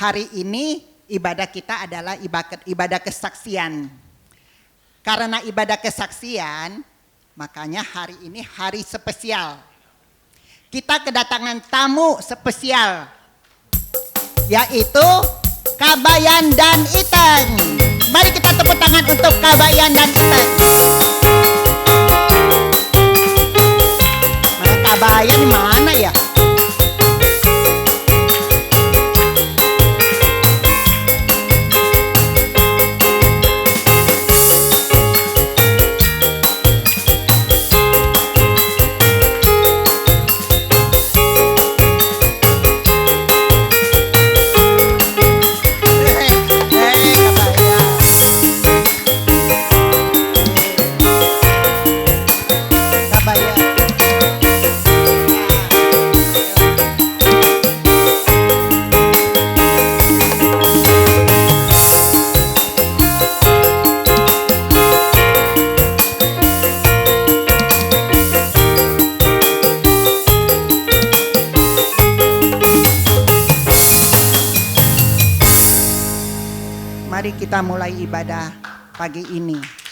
hari ini ibadah kita adalah ibadah kesaksian. Karena ibadah kesaksian, makanya hari ini hari spesial. Kita kedatangan tamu spesial, yaitu Kabayan dan Iten. Mari kita tepuk tangan untuk Kabayan dan Iten. Mana Kabayan mana ya? Mari kita mulai ibadah pagi ini.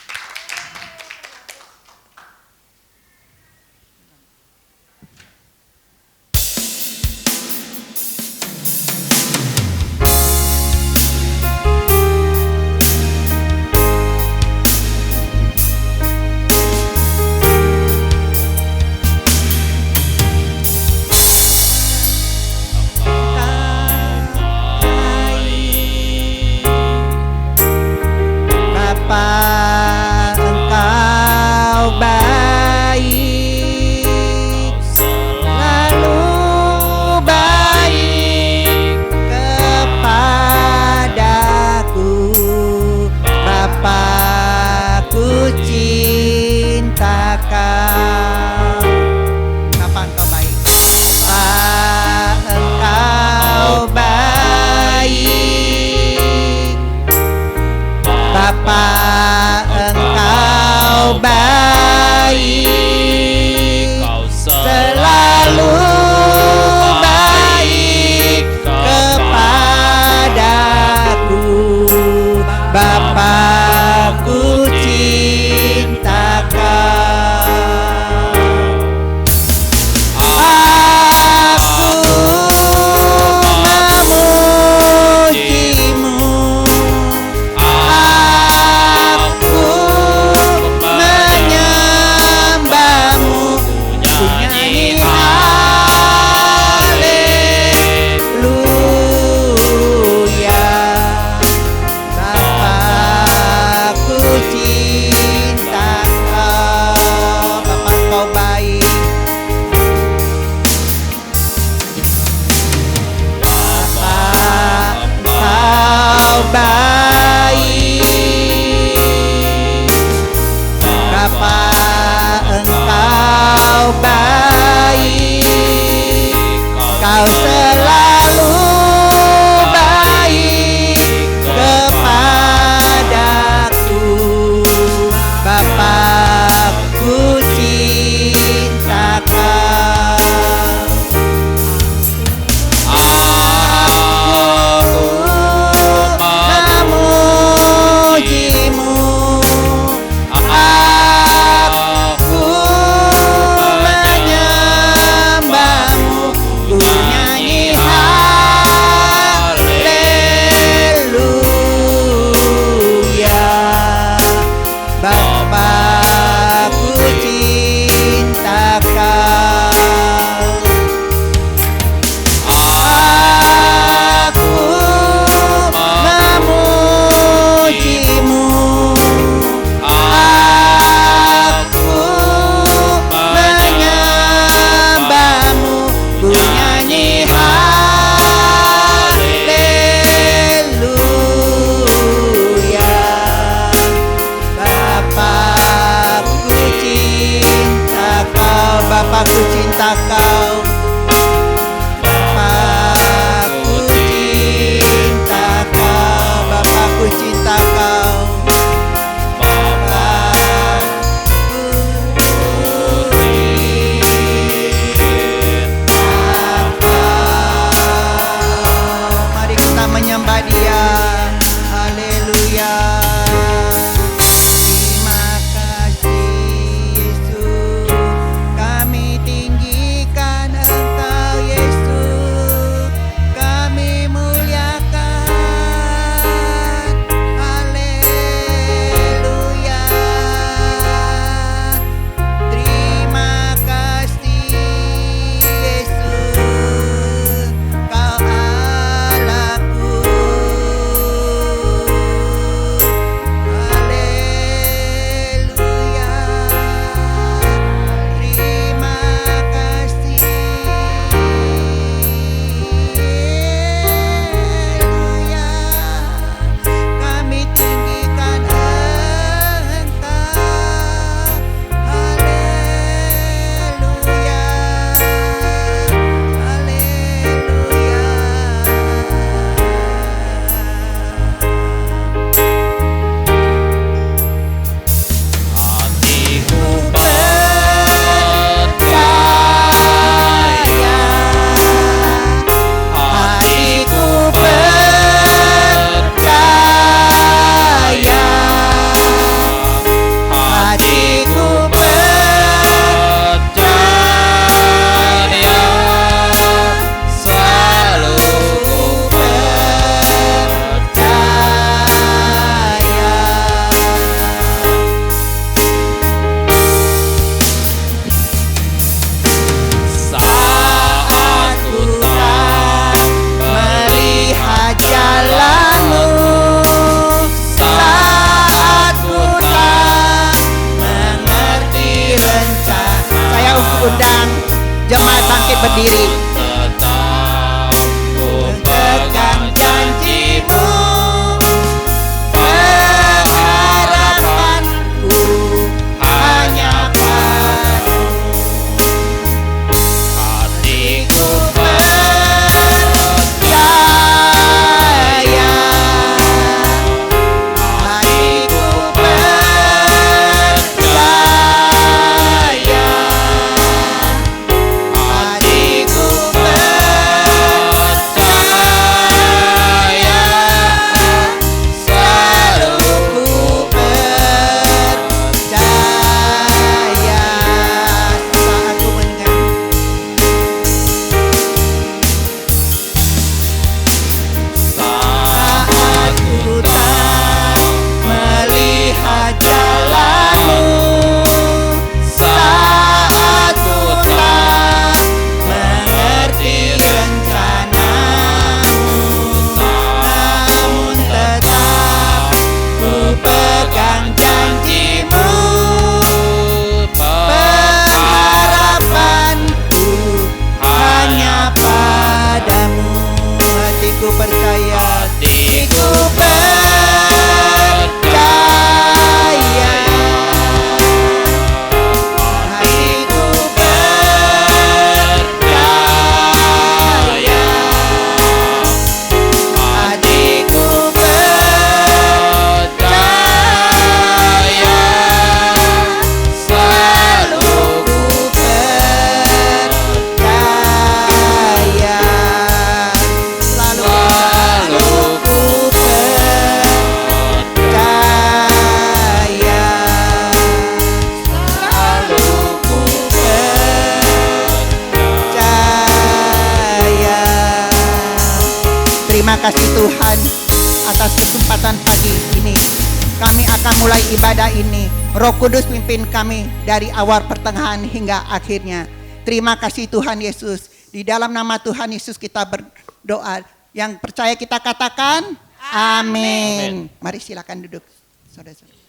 undang jemaat bangkit berdiri. Tetap ku pegang janjimu, Pengharapanku hanya padamu. Hatiku percaya, hatiku percaya, hatiku percaya, selalu ku percaya. Saat ku mendengar saat ku tak melihat jalanmu, saat ku tak mengerti rencanamu, namun tetap ku pegang janjimu, pengharapanku hanya padamu. Hatiku percaya, hatiku percaya, hatiku percaya, hatiku percaya, selalu ku percaya, selalu ku percaya, selalu ku percaya. Terima kasih Tuhan atas kesempatan pagi ini. Kami akan mulai ibadah ini. Roh Kudus pimpin kami dari awal pertengahan hingga akhirnya. Terima kasih Tuhan Yesus. Di dalam nama Tuhan Yesus kita berdoa. Yang percaya kita katakan amin. Mari silakan duduk saudara-saudara.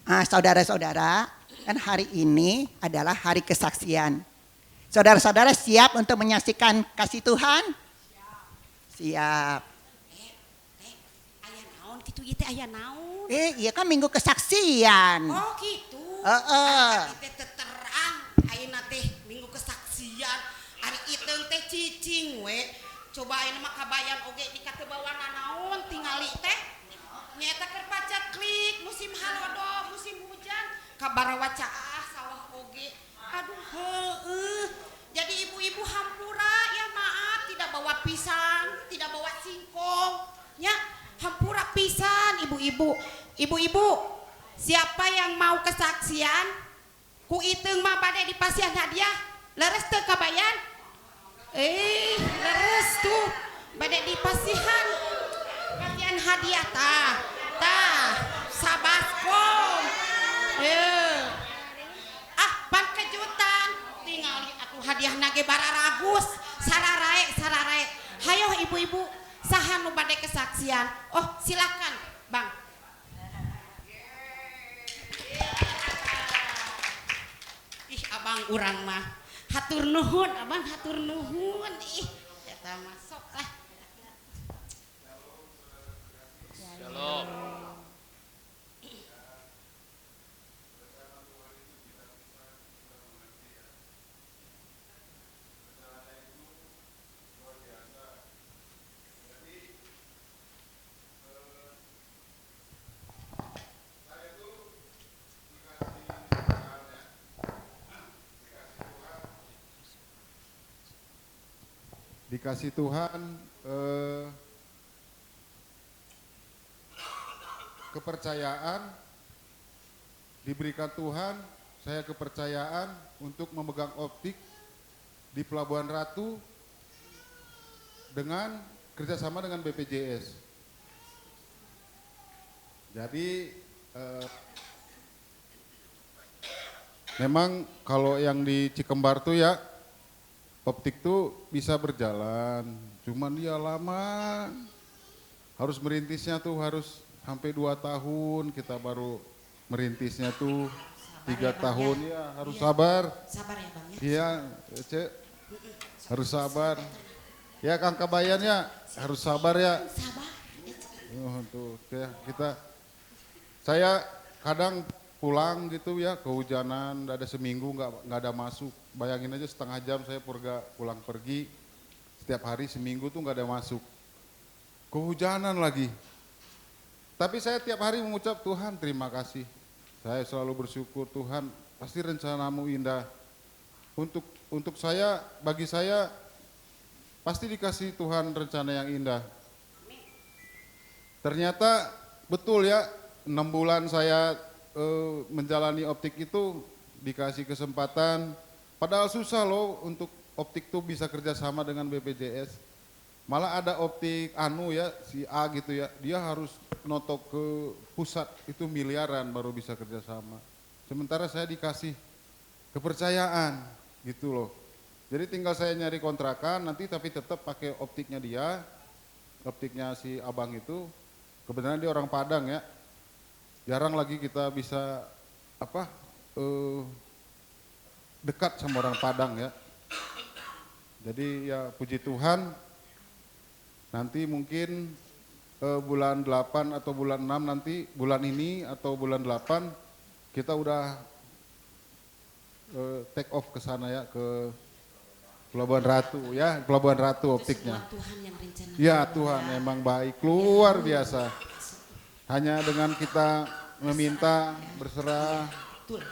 Saudara-saudara, kan hari ini adalah hari kesaksian. Saudara-saudara siap untuk menyaksikan kasih Tuhan? Siap. Aya naon kitu ieu teh aya naon? Iya kan minggu kesaksian. Oh gitu. Heeh. Ari teh terang ayeuna teh minggu kesaksian. Ari iteung teh cicing we. Coba ayeuna mah kabayan oge di katebawana naon tingali teh. Nyaeta keur paceklik musim halodo, musim hujan, kabarawa caah sawah oge. Aduh heueuh. Jadi ibu-ibu hampura ya maaf tidak bawa pisang, tidak bawa singkong. Ya, hampura pisan ibu-ibu. Ibu-ibu, siapa yang mau kesaksian? Ku iteung mah bade dipasihan hadiah. Leres teu kabayan? Leres tuh. Bade dipasihan. Pasihan hadiah tah. Sabaskom. Ban kejutan. Tingali atuh hadiah nage bararagus. Sararae. Hayo ibu-ibu, saha nu bade kesaksian? Oh, silakan, Bang. Ih, abang urang mah. Hatur nuhun, abang hatur nuhun. Ih, eta mah sok lah. Shalom. Dikasih Tuhan kepercayaan, diberikan Tuhan saya kepercayaan untuk memegang optik di Pelabuhan Ratu dengan kerjasama dengan BPJS. Jadi memang kalau yang di Cikembar tuh ya optik tuh bisa berjalan, cuman dia lama. Harus merintisnya tuh harus sampai 2 tahun kita baru merintisnya tuh. 3 tahun ya harus sabar. Sabar ya Bang ya. Iya, Cek. Harus sabar. Ya Kang Kabayan ya, harus sabar ya. Sabar. Oh, tuh ya saya kadang pulang gitu ya kehujanan, ada seminggu nggak ada masuk. Bayangin aja setengah jam saya pulang pergi, setiap hari seminggu tuh nggak ada masuk. Kehujanan lagi. Tapi saya tiap hari mengucap Tuhan terima kasih. Saya selalu bersyukur Tuhan pasti rencanamu indah. Untuk saya, bagi saya pasti dikasih Tuhan rencana yang indah. Ternyata betul ya 6 bulan saya menjalani optik itu dikasih kesempatan. Padahal susah loh untuk optik tuh bisa kerjasama dengan BPJS. Malah ada optik ya si A gitu ya, dia harus notok ke pusat itu miliaran baru bisa kerjasama. Sementara saya dikasih kepercayaan gitu loh. Jadi tinggal saya nyari kontrakan nanti tapi tetap pakai optiknya dia, optiknya si abang itu. Kebetulan dia orang Padang ya, jarang lagi kita bisa dekat sama orang Padang ya. Jadi ya puji Tuhan. Nanti mungkin bulan 8 atau bulan 6 nanti, bulan ini atau bulan 8 kita udah take off ke sana ya, ke Pelabuhan Ratu ya, Pelabuhan Ratu optiknya. Semua Tuhan yang rencanakan. Ya Tuhan memang baik, luar biasa. Hanya dengan kita meminta, berserah, Betul.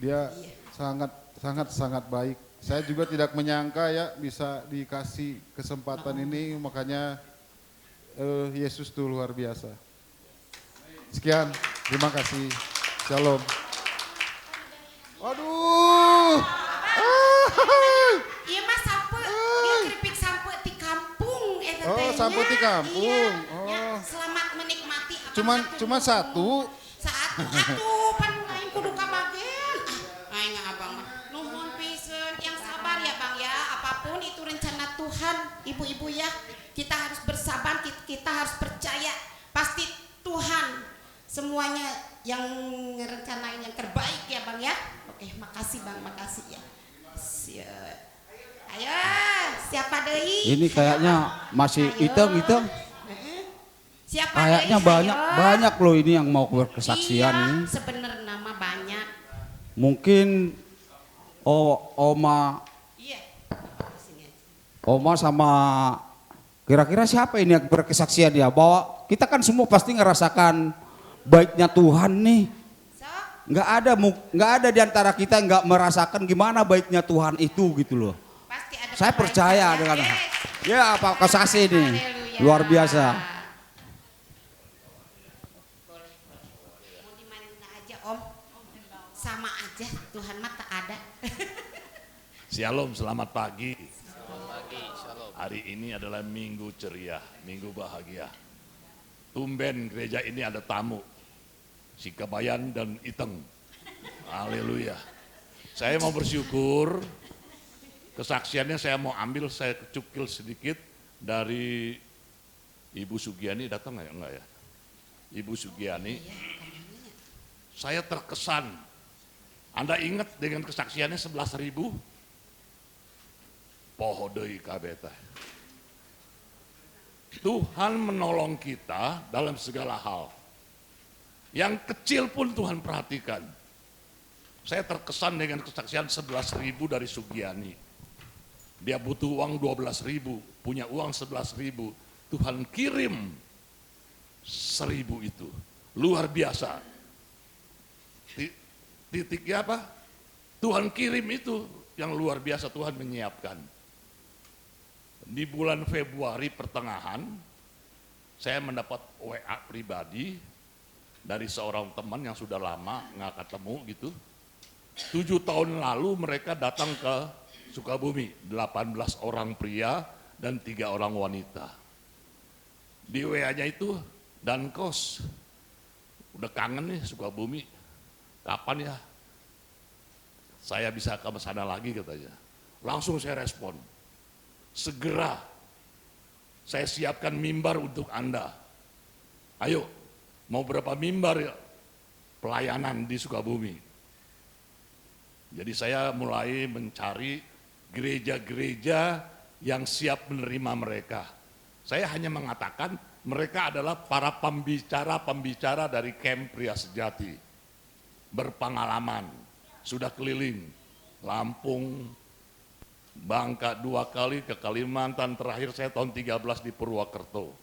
dia sangat baik. Saya juga tidak menyangka ya bisa dikasih kesempatan ini, makanya Yesus itu luar biasa. Sekian, terima kasih. Shalom. Waduh. Iya mas sampai dia keripik sampai di kampung Oh, sampai di kampung. Iya, Oh. ya, selamat menikmati. Cuma satu. Atuh pan lain kudu kabagen. Aing abang mah nuhun pisan yang sabar ya Bang ya. Apapun itu rencana Tuhan, ibu-ibu ya. Kita harus bersabar, kita harus percaya. Pasti Tuhan semuanya yang ngerencanain yang terbaik ya Bang ya. Oke, makasih Bang, makasih ya. Ayo, siapa deui? Ini kayaknya masih Ayo. hitam. Siapa Kayaknya deui? Ayo. banyak loh ini yang mau berkesaksian Iya, nih. sebenarnya nama banyak. Mungkin Oma Iya. Sini aja. Oma sama kira-kira siapa ini yang berkesaksian ya? Bahwa kita kan semua pasti ngerasakan baiknya Tuhan nih. So, Nggak ada di antara kita yang nggak merasakan gimana baiknya Tuhan itu gitu loh. pasti ada Saya kebaikan percaya ya. dengan Yes. ya apa kesaksi ini Haleluya. luar biasa. Boleh. Mau di mana aja Om? Sama aja, Tuhan mah tak ada. Shalom, selamat pagi. Selamat pagi, shalom. Hari ini adalah minggu ceria, minggu bahagia. Tumben gereja ini ada tamu, si Kabayan dan Iteng. Haleluya. Saya mau bersyukur, kesaksiannya saya mau ambil, saya cukil sedikit dari Ibu Sugiani, datang nggak ya? Enggak ya? Ibu Sugiani, saya terkesan. Anda ingat dengan kesaksiannya 11.000? Poho deui kabeh teh. Tuhan menolong kita dalam segala hal. Yang kecil pun Tuhan perhatikan. Saya terkesan dengan kesaksian 11.000 dari Sugiani. Dia butuh uang 12.000, punya uang 11.000. Tuhan kirim 1.000 itu. Luar biasa. Titiknya apa? Tuhan kirim itu yang luar biasa, Tuhan menyiapkan. Di bulan Februari pertengahan, saya mendapat WA pribadi dari seorang teman yang sudah lama nggak ketemu gitu. 7 tahun lalu mereka datang ke Sukabumi, 18 orang pria dan 3 orang wanita. Di WA-nya itu, dan kos, udah kangen nih Sukabumi, kapan ya saya bisa ke sana lagi katanya. Langsung saya respon. Segera saya siapkan mimbar untuk Anda. Ayo, mau berapa mimbar ya? Pelayanan di Sukabumi. Jadi saya mulai mencari gereja-gereja yang siap menerima mereka. Saya hanya mengatakan mereka adalah para pembicara-pembicara dari Camp Pria Sejati. Berpengalaman, sudah keliling Lampung, Bangka 2 kali, ke Kalimantan, terakhir saya tahun 13 di Purwokerto.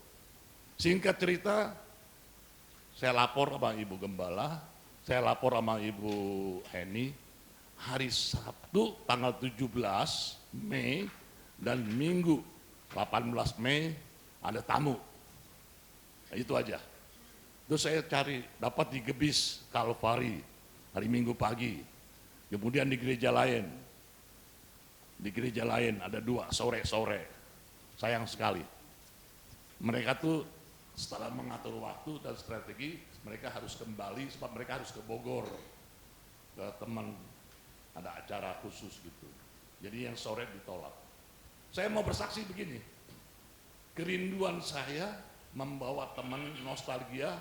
Singkat cerita, saya lapor sama Ibu Gembala, saya lapor sama Ibu Heni, hari Sabtu tanggal 17 Mei dan Minggu 18 Mei ada tamu. Nah, itu aja. Terus saya cari, dapat di Gebis, Kalvari, hari Minggu pagi. Kemudian di gereja lain. Di gereja lain ada 2, sore-sore. Sayang sekali. Mereka tuh setelah mengatur waktu dan strategi, mereka harus kembali, sebab mereka harus ke Bogor. Ke teman, ada acara khusus gitu. Jadi yang sore ditolak. Saya mau bersaksi begini, kerinduan saya membawa teman nostalgia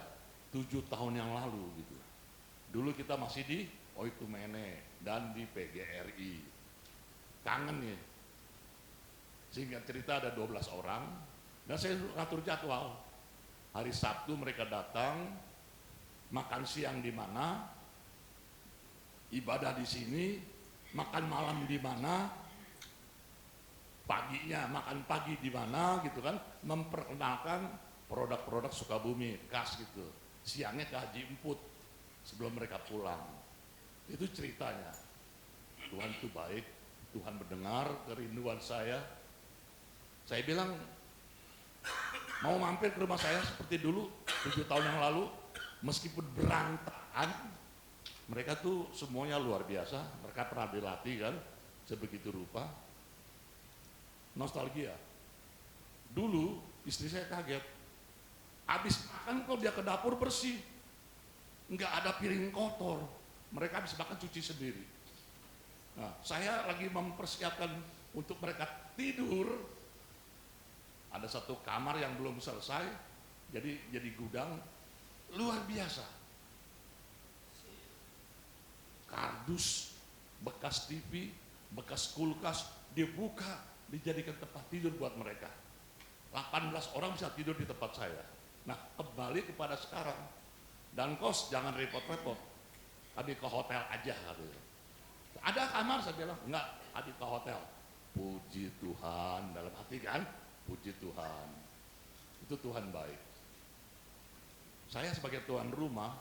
7 tahun yang lalu gitu. Dulu kita masih di Oitumene dan di PGRI. Kangen ya. Singkat cerita ada 12 orang dan saya atur jadwal. Hari Sabtu mereka datang, makan siang di mana, ibadah di sini, makan malam di mana, paginya makan pagi di mana gitu kan, memperkenalkan produk-produk Sukabumi khas gitu. Siangnya ke Haji Emput sebelum mereka pulang. Itu ceritanya. Tuhan itu baik, Tuhan mendengar kerinduan saya. Saya bilang, mau mampir ke rumah saya seperti dulu 7 tahun yang lalu, meskipun berantakan, mereka tuh semuanya luar biasa. Mereka pernah dilatih kan, sebegitu rupa. Nostalgia. Dulu istri saya kaget, habis makan kok dia ke dapur bersih, nggak ada piring kotor. Mereka habis makan cuci sendiri. Nah, saya lagi mempersiapkan untuk mereka tidur. Ada satu kamar yang belum selesai, jadi gudang luar biasa. Kardus, bekas TV, bekas kulkas dibuka, dijadikan tempat tidur buat mereka. 18 orang bisa tidur di tempat saya. Nah, kembali kepada sekarang. Dan kos jangan repot-repot. Abi ke hotel aja katanya. Ada kamar, saya bilang, enggak, Abi ke hotel. Puji Tuhan, dalam hati kan, puji Tuhan. Itu Tuhan baik. Saya sebagai tuan rumah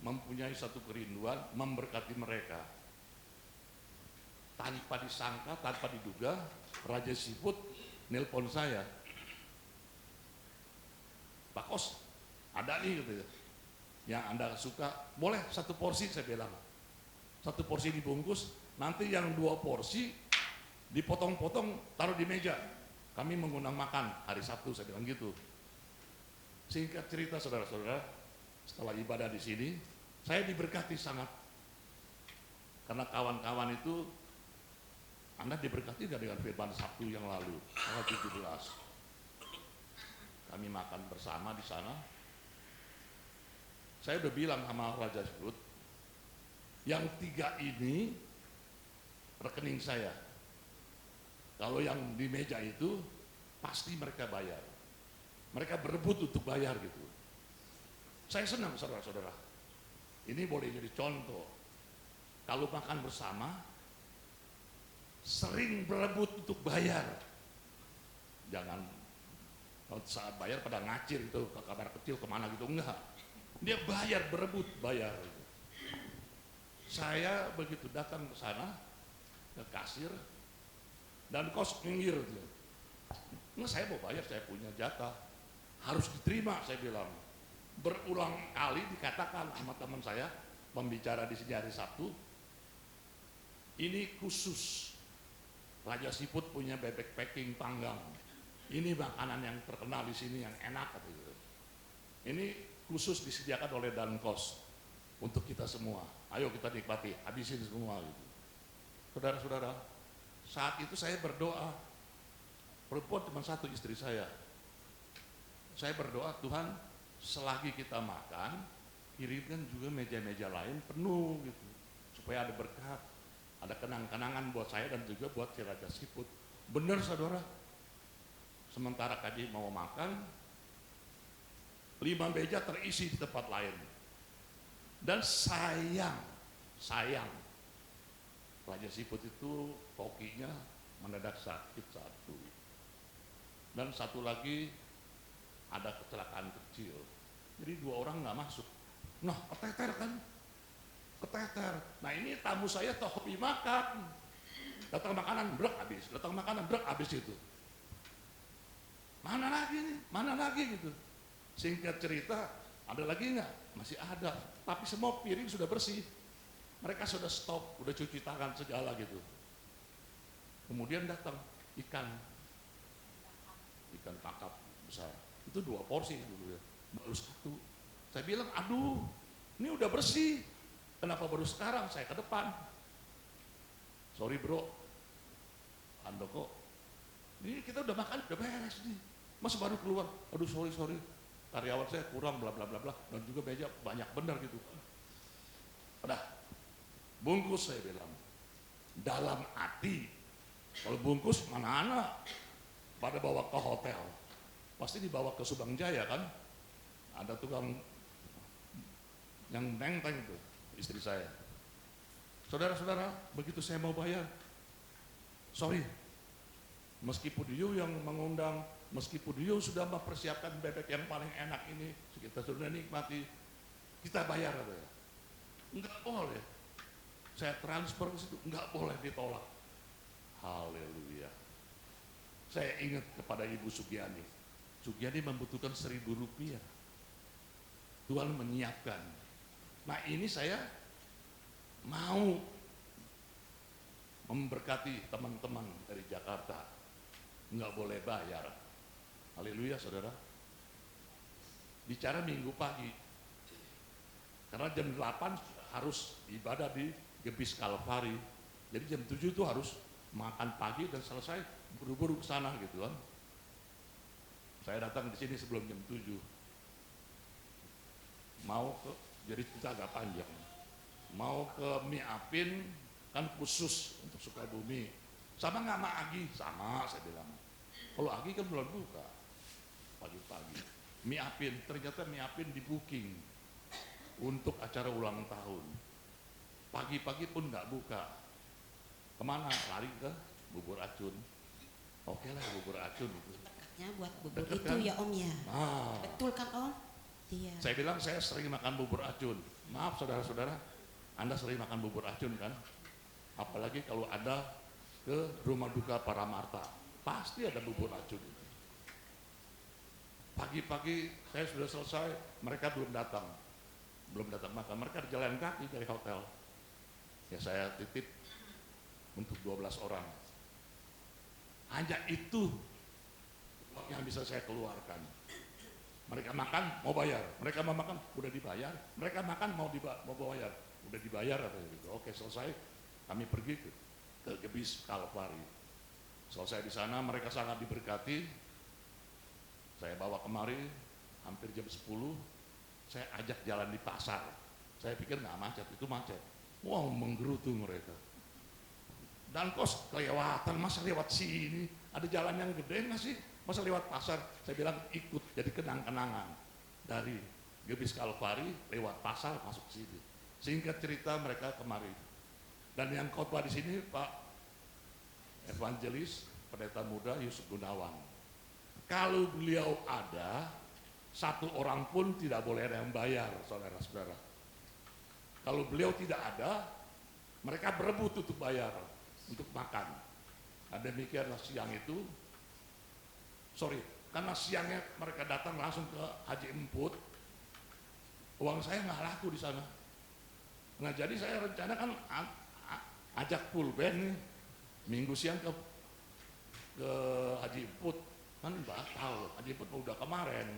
mempunyai satu kerinduan memberkati mereka. Tanpa disangka, tanpa diduga, Raja Siput nelpon saya. Pak Kos, ada nih gitu ya, yang Anda suka, boleh 1 porsi, saya bilang. 1 porsi dibungkus, nanti yang 2 porsi dipotong-potong, taruh di meja. Kami mengundang makan hari Sabtu, saya bilang gitu. Singkat cerita saudara-saudara, setelah ibadah di sini, saya diberkati sangat. Karena kawan-kawan itu, Anda diberkati gak dengan firman Sabtu yang lalu, tanggal 17. Kami makan bersama di sana. Saya udah bilang sama Raja Siput, yang 3 ini rekening saya. Kalau yang di meja itu pasti mereka bayar. Mereka berebut untuk bayar gitu. Saya senang saudara-saudara. Ini boleh jadi contoh. Kalau makan bersama, sering berebut untuk bayar. Jangan saat bayar pada ngacir itu ke kamar kecil kemana gitu, enggak. Dia bayar, berebut bayar. Saya begitu datang ke sana, ke kasir, dan kos minggir. Nggak, saya mau bayar, saya punya jatah. Harus diterima, saya bilang. Berulang kali dikatakan sama teman saya, pembicara di sini hari Sabtu, ini khusus. Raja Siput punya bebek packing panggang. Ini makanan yang terkenal di sini, yang enak. Gitu. Ini khusus disediakan oleh Dankos untuk kita semua. Ayo kita nikmati, habisin semua. Gitu. Saudara-saudara, Saat itu saya berdoa, perempuan cuma satu, istri saya. Saya berdoa, Tuhan selagi kita makan, kirimkan juga meja-meja lain penuh gitu, supaya ada berkat, ada kenang-kenangan buat saya dan juga buat si Raja Siput. Benar saudara, sementara kami mau makan, 5 meja terisi di tempat lain. Dan sayang, Raja Siput itu kokinya mendadak sakit satu. Dan satu lagi ada kecelakaan kecil. Jadi 2 orang nggak masuk. Nah, keteter kan? Keteter. Nah ini tamu saya toh hobi makan. Datang makanan, brek habis. Datang makanan, brek habis itu. Mana lagi nih? Mana lagi gitu. Singkat cerita, ada lagi nggak? Masih ada. Tapi semua piring sudah bersih. Mereka sudah stop, udah cuci tangan segala gitu. Kemudian datang ikan kakap besar. Itu 2 porsi dulu ya, baru 1. Saya bilang, aduh, ini udah bersih. Kenapa baru sekarang? Saya ke depan. Sorry bro, Handoko, ini kita udah makan, udah beres nih. Mas baru keluar, aduh sorry. Karyawan saya kurang, bla bla bla bla, dan juga meja banyak benar gitu. Udah, bungkus saya bilang. Dalam hati, kalau bungkus mana-mana pada bawa ke hotel, pasti dibawa ke Subang Jaya kan, ada tukang yang nenteng itu, istri saya. Saudara-saudara, begitu saya mau bayar, sorry, meskipun you yang mengundang, meskipun you sudah mempersiapkan bebek yang paling enak ini, kita sudah nikmati, kita bayar apa ya? Enggak boleh. Saya transfer ke situ, enggak boleh ditolak. Haleluya. Saya ingat kepada Ibu Sugiani. Sugiani membutuhkan 1.000 rupiah. Tuhan menyiapkan. Nah ini saya mau memberkati teman-teman dari Jakarta. Enggak boleh bayar. Haleluya saudara. Bicara minggu pagi. Karena jam 8 harus ibadah di Gebis Kalvari. Jadi jam 7 itu harus makan pagi dan selesai buru-buru ke sana gitu kan. Saya datang di sini sebelum jam 7. Jadi kita agak panjang. Mau ke mie apin kan khusus untuk Sukabumi. Sama nggak sama Agi? Sama saya bilang. Kalau Agi kan belum buka pagi-pagi. Mie apin, ternyata mie apin di booking untuk acara ulang tahun. Pagi-pagi pun nggak buka. Kemana? Lari ke bubur acun. Oke lah bubur acun itu. Berkatnya buat bubur Deket itu kan? ya Om ya. Nah, Betul kan Om? Iya. saya bilang saya sering makan bubur acun. Maaf saudara-saudara, Anda sering makan bubur acun kan? Apalagi kalau Anda ke rumah duka para Marta, pasti ada bubur acun. Pagi-pagi saya sudah selesai, mereka belum datang makan. Mereka jalan kaki dari hotel. Ya saya titip untuk 12 orang. Hanya itu yang bisa saya keluarkan. Mereka makan mau bayar, mereka mau makan udah dibayar, mereka makan mau bayar, udah dibayar atau gitu. Oke selesai, kami pergi ke Gebis Kalvari. Selesai di sana mereka sangat diberkati. Saya bawa kemari hampir jam 10, saya ajak jalan di pasar. Saya pikir nggak macet, itu macet. Wow menggerutu mereka. Dan kos kelewatan, masa lewat sini, ada jalan yang gede nggak sih? Masa lewat pasar? Saya bilang ikut, jadi kenang-kenangan. Dari Gebis Kalvari, lewat pasar, masuk sini. Singkat cerita mereka kemari. Dan yang khotbah di sini Pak Evangelis, pendeta muda Yusuf Gunawan. Kalau beliau ada, 1 orang pun tidak boleh ada yang bayar, saudara-saudara. Kalau beliau tidak ada, mereka berebut untuk bayar, untuk makan. Nah, demikianlah siang itu, karena siangnya mereka datang langsung ke Haji Emput, uang saya nggak laku di sana. Nah jadi saya rencanakan ajak full band nih, minggu siang ke Haji Emput, kan batal, Haji Emput udah kemarin.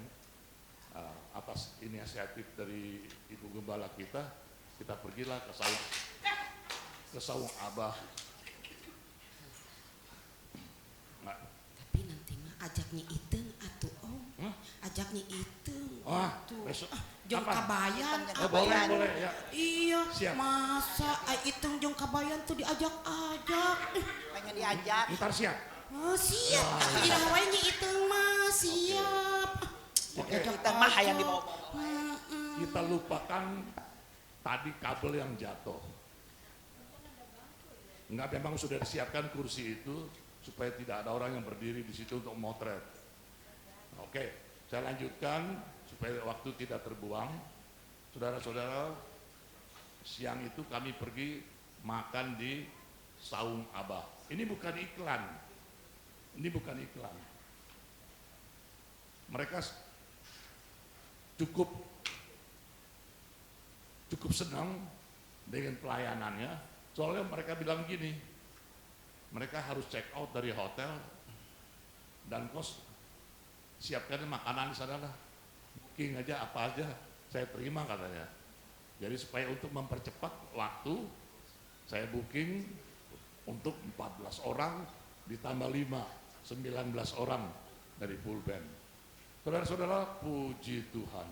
Atas inisiatif dari Ibu Gembala kita pergilah ke Saung Abah. ajaknya Iteung atuh Om. Hah? Ajaknya Iteung. Wah, Atuh. besok. Jeung Kapan? kabayan. Oh, boleh, boleh ya. Iya, Siap. masa Iteung jeung kabayan tuh diajak-ajak. Pengen diajak. Ntar siap. Oh, siap. Ira wae nya Iteung mah siap. Oke. Kita mah hayang dibawa. Kita lupakan tadi kabel yang jatuh. Enggak, memang sudah disiapkan kursi itu supaya tidak ada orang yang berdiri di situ untuk motret. Oke, saya lanjutkan supaya waktu tidak terbuang. Saudara-saudara, siang itu kami pergi makan di Saung Abah. Ini bukan iklan. Ini bukan iklan. Mereka cukup senang dengan pelayanannya, soalnya mereka bilang gini, mereka harus check out dari hotel dan kos siapkan makanan di sana lah, booking aja apa aja saya terima katanya. Jadi supaya untuk mempercepat waktu, saya booking untuk 14 orang ditambah 5, 19 orang dari full band. Saudara-saudara, puji Tuhan,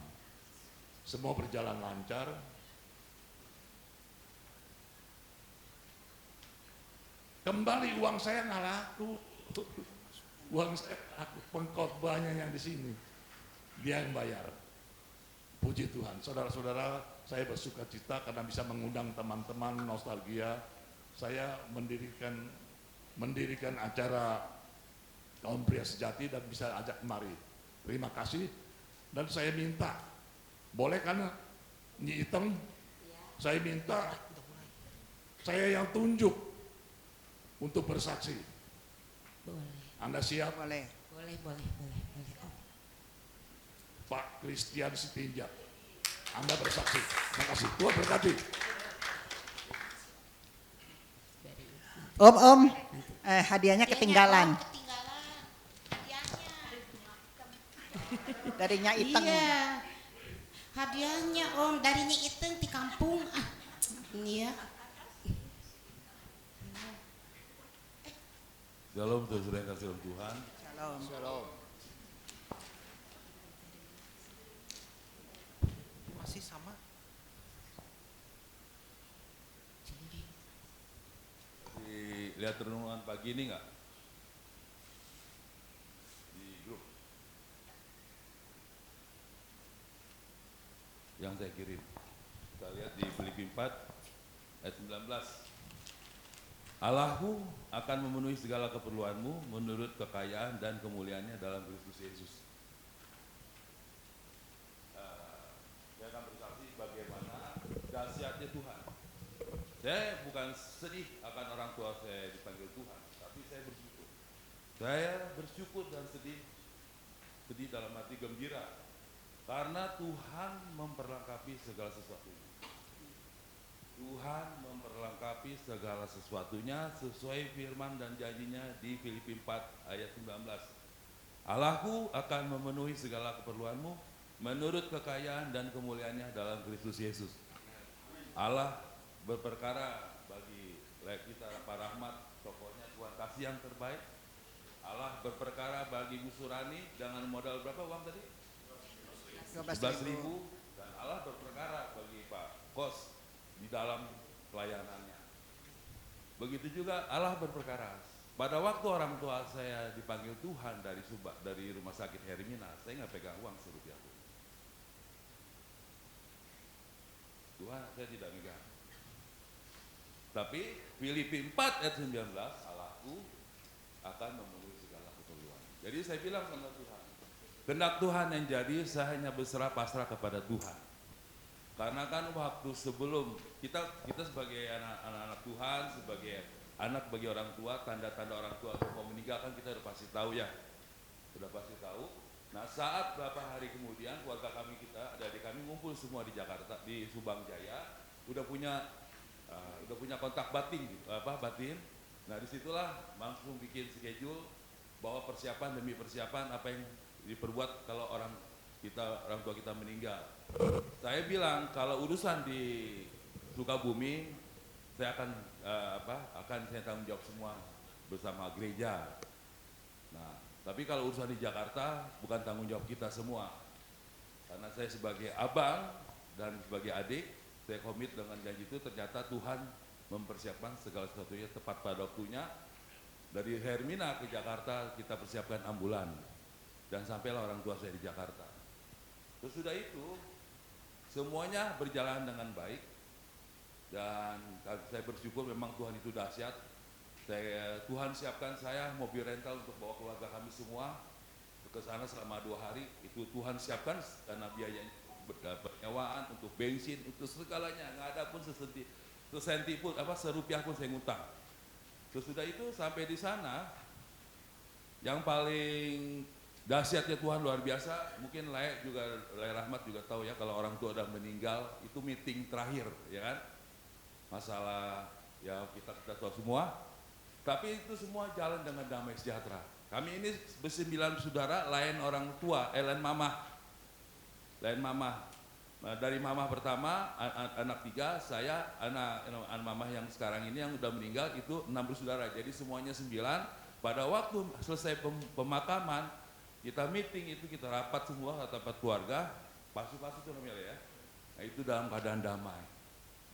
semua berjalan lancar. Kembali uang saya nggak laku, uang saya laku, pengkhotbahnya yang di sini, dia yang bayar. Puji Tuhan, saudara-saudara, saya bersuka cita karena bisa mengundang teman-teman nostalgia. Saya mendirikan acara kaum pria sejati dan bisa ajak kemari. Terima kasih, dan saya minta, boleh kan Nyi Iteung? Saya minta, saya yang tunjuk untuk bersaksi. Boleh. Anda siap? Boleh. Boleh. Om. Pak Christian Sitinjak, Anda bersaksi. Terima kasih. Tuhan berkati. Om, hadiahnya ketinggalan. Dari Nya Iteung. Iya. Hadiahnya Om dari Nyi Iteung di kampung. Ini ya. Shalom, saudara yang kasih dalam Tuhan. Shalom. Shalom. Masih sama. Lihat renungan pagi ini nggak? Di grup yang saya kirim. Kita lihat di Filipi 4 ayat 19. Allahmu akan memenuhi segala keperluanmu menurut kekayaan dan kemuliaannya dalam Kristus Yesus. Saya akan bersaksi bagaimana dahsyatnya Tuhan. Saya bukan sedih akan orang tua saya dipanggil Tuhan, tapi saya bersyukur. Saya bersyukur dan sedih dalam hati gembira, karena Tuhan memperlengkapi segala sesuatunya. Tuhan memperlengkapi segala sesuatunya sesuai firman dan janjinya di Filipi 4 ayat 19. Allahku akan memenuhi segala keperluanmu menurut kekayaan dan kemuliaannya dalam Kristus Yesus. Allah berperkara bagi kita para rahmat, pokoknya Tuhan kasih yang terbaik. Allah berperkara bagi Bu Surani dengan modal berapa uang tadi? 11.000. Dan Allah berperkara bagi Pak Kos di dalam pelayanannya. Begitu juga Allah berperkara. Pada waktu orang tua saya dipanggil Tuhan dari rumah sakit Hermina, saya nggak pegang uang serupiah pun. Tuhan saya tidak megang. Tapi Filipi 4 ayat 19, Allahku akan memenuhi segala keperluan. Jadi saya bilang sama Tuhan, kehendak Tuhan yang jadi, saya hanya berserah pasrah kepada Tuhan. Karena kan waktu sebelum kita sebagai anak-anak Tuhan, sebagai anak bagi orang tua, tanda-tanda orang tua mau meninggalkan kita udah pasti tahu ya, sudah pasti tahu. Nah saat beberapa hari kemudian keluarga kami adik kami ngumpul semua di Jakarta, di Subang Jaya, udah punya kontak batin gitu, batin. Nah disitulah langsung bikin schedule bahwa persiapan demi persiapan apa yang diperbuat kalau orang tua kita meninggal. Saya bilang kalau urusan di Sukabumi saya akan saya tanggung jawab semua bersama gereja. Nah Tapi kalau urusan di Jakarta bukan tanggung jawab kita semua. Karena saya sebagai abang dan sebagai adik, saya komit dengan janji itu, ternyata Tuhan mempersiapkan segala sesuatunya tepat pada waktunya. Dari Hermina ke Jakarta kita persiapkan ambulan. Dan sampailah orang tua saya di Jakarta. Terus sudah itu, semuanya berjalan dengan baik. Dan saya bersyukur memang Tuhan itu dahsyat. Tuhan siapkan saya mobil rental untuk bawa keluarga kami semua ke sana selama 2 hari. Itu Tuhan siapkan karena biaya penyewaan, untuk bensin, untuk segalanya. Nggak ada pun sesenti pun, serupiah pun saya ngutang. Sesudah itu sampai di sana, yang paling dahsyatnya Tuhan luar biasa. Mungkin Lai Rahmat juga tahu ya, kalau orang tua udah meninggal itu meeting terakhir, ya kan? Masalah ya kita tahu semua. Tapi itu semua jalan dengan damai sejahtera. Kami ini bersembilan saudara, lain orang tua, lain mama. Dari mama pertama, anak 3, saya, anak mama yang sekarang ini yang udah meninggal itu 6 bersaudara. Jadi semuanya 9. Pada waktu selesai pemakaman, kita meeting itu, kita rapat semua, rapat keluarga, pasu-pasu itu namanya ya. Nah itu dalam keadaan damai.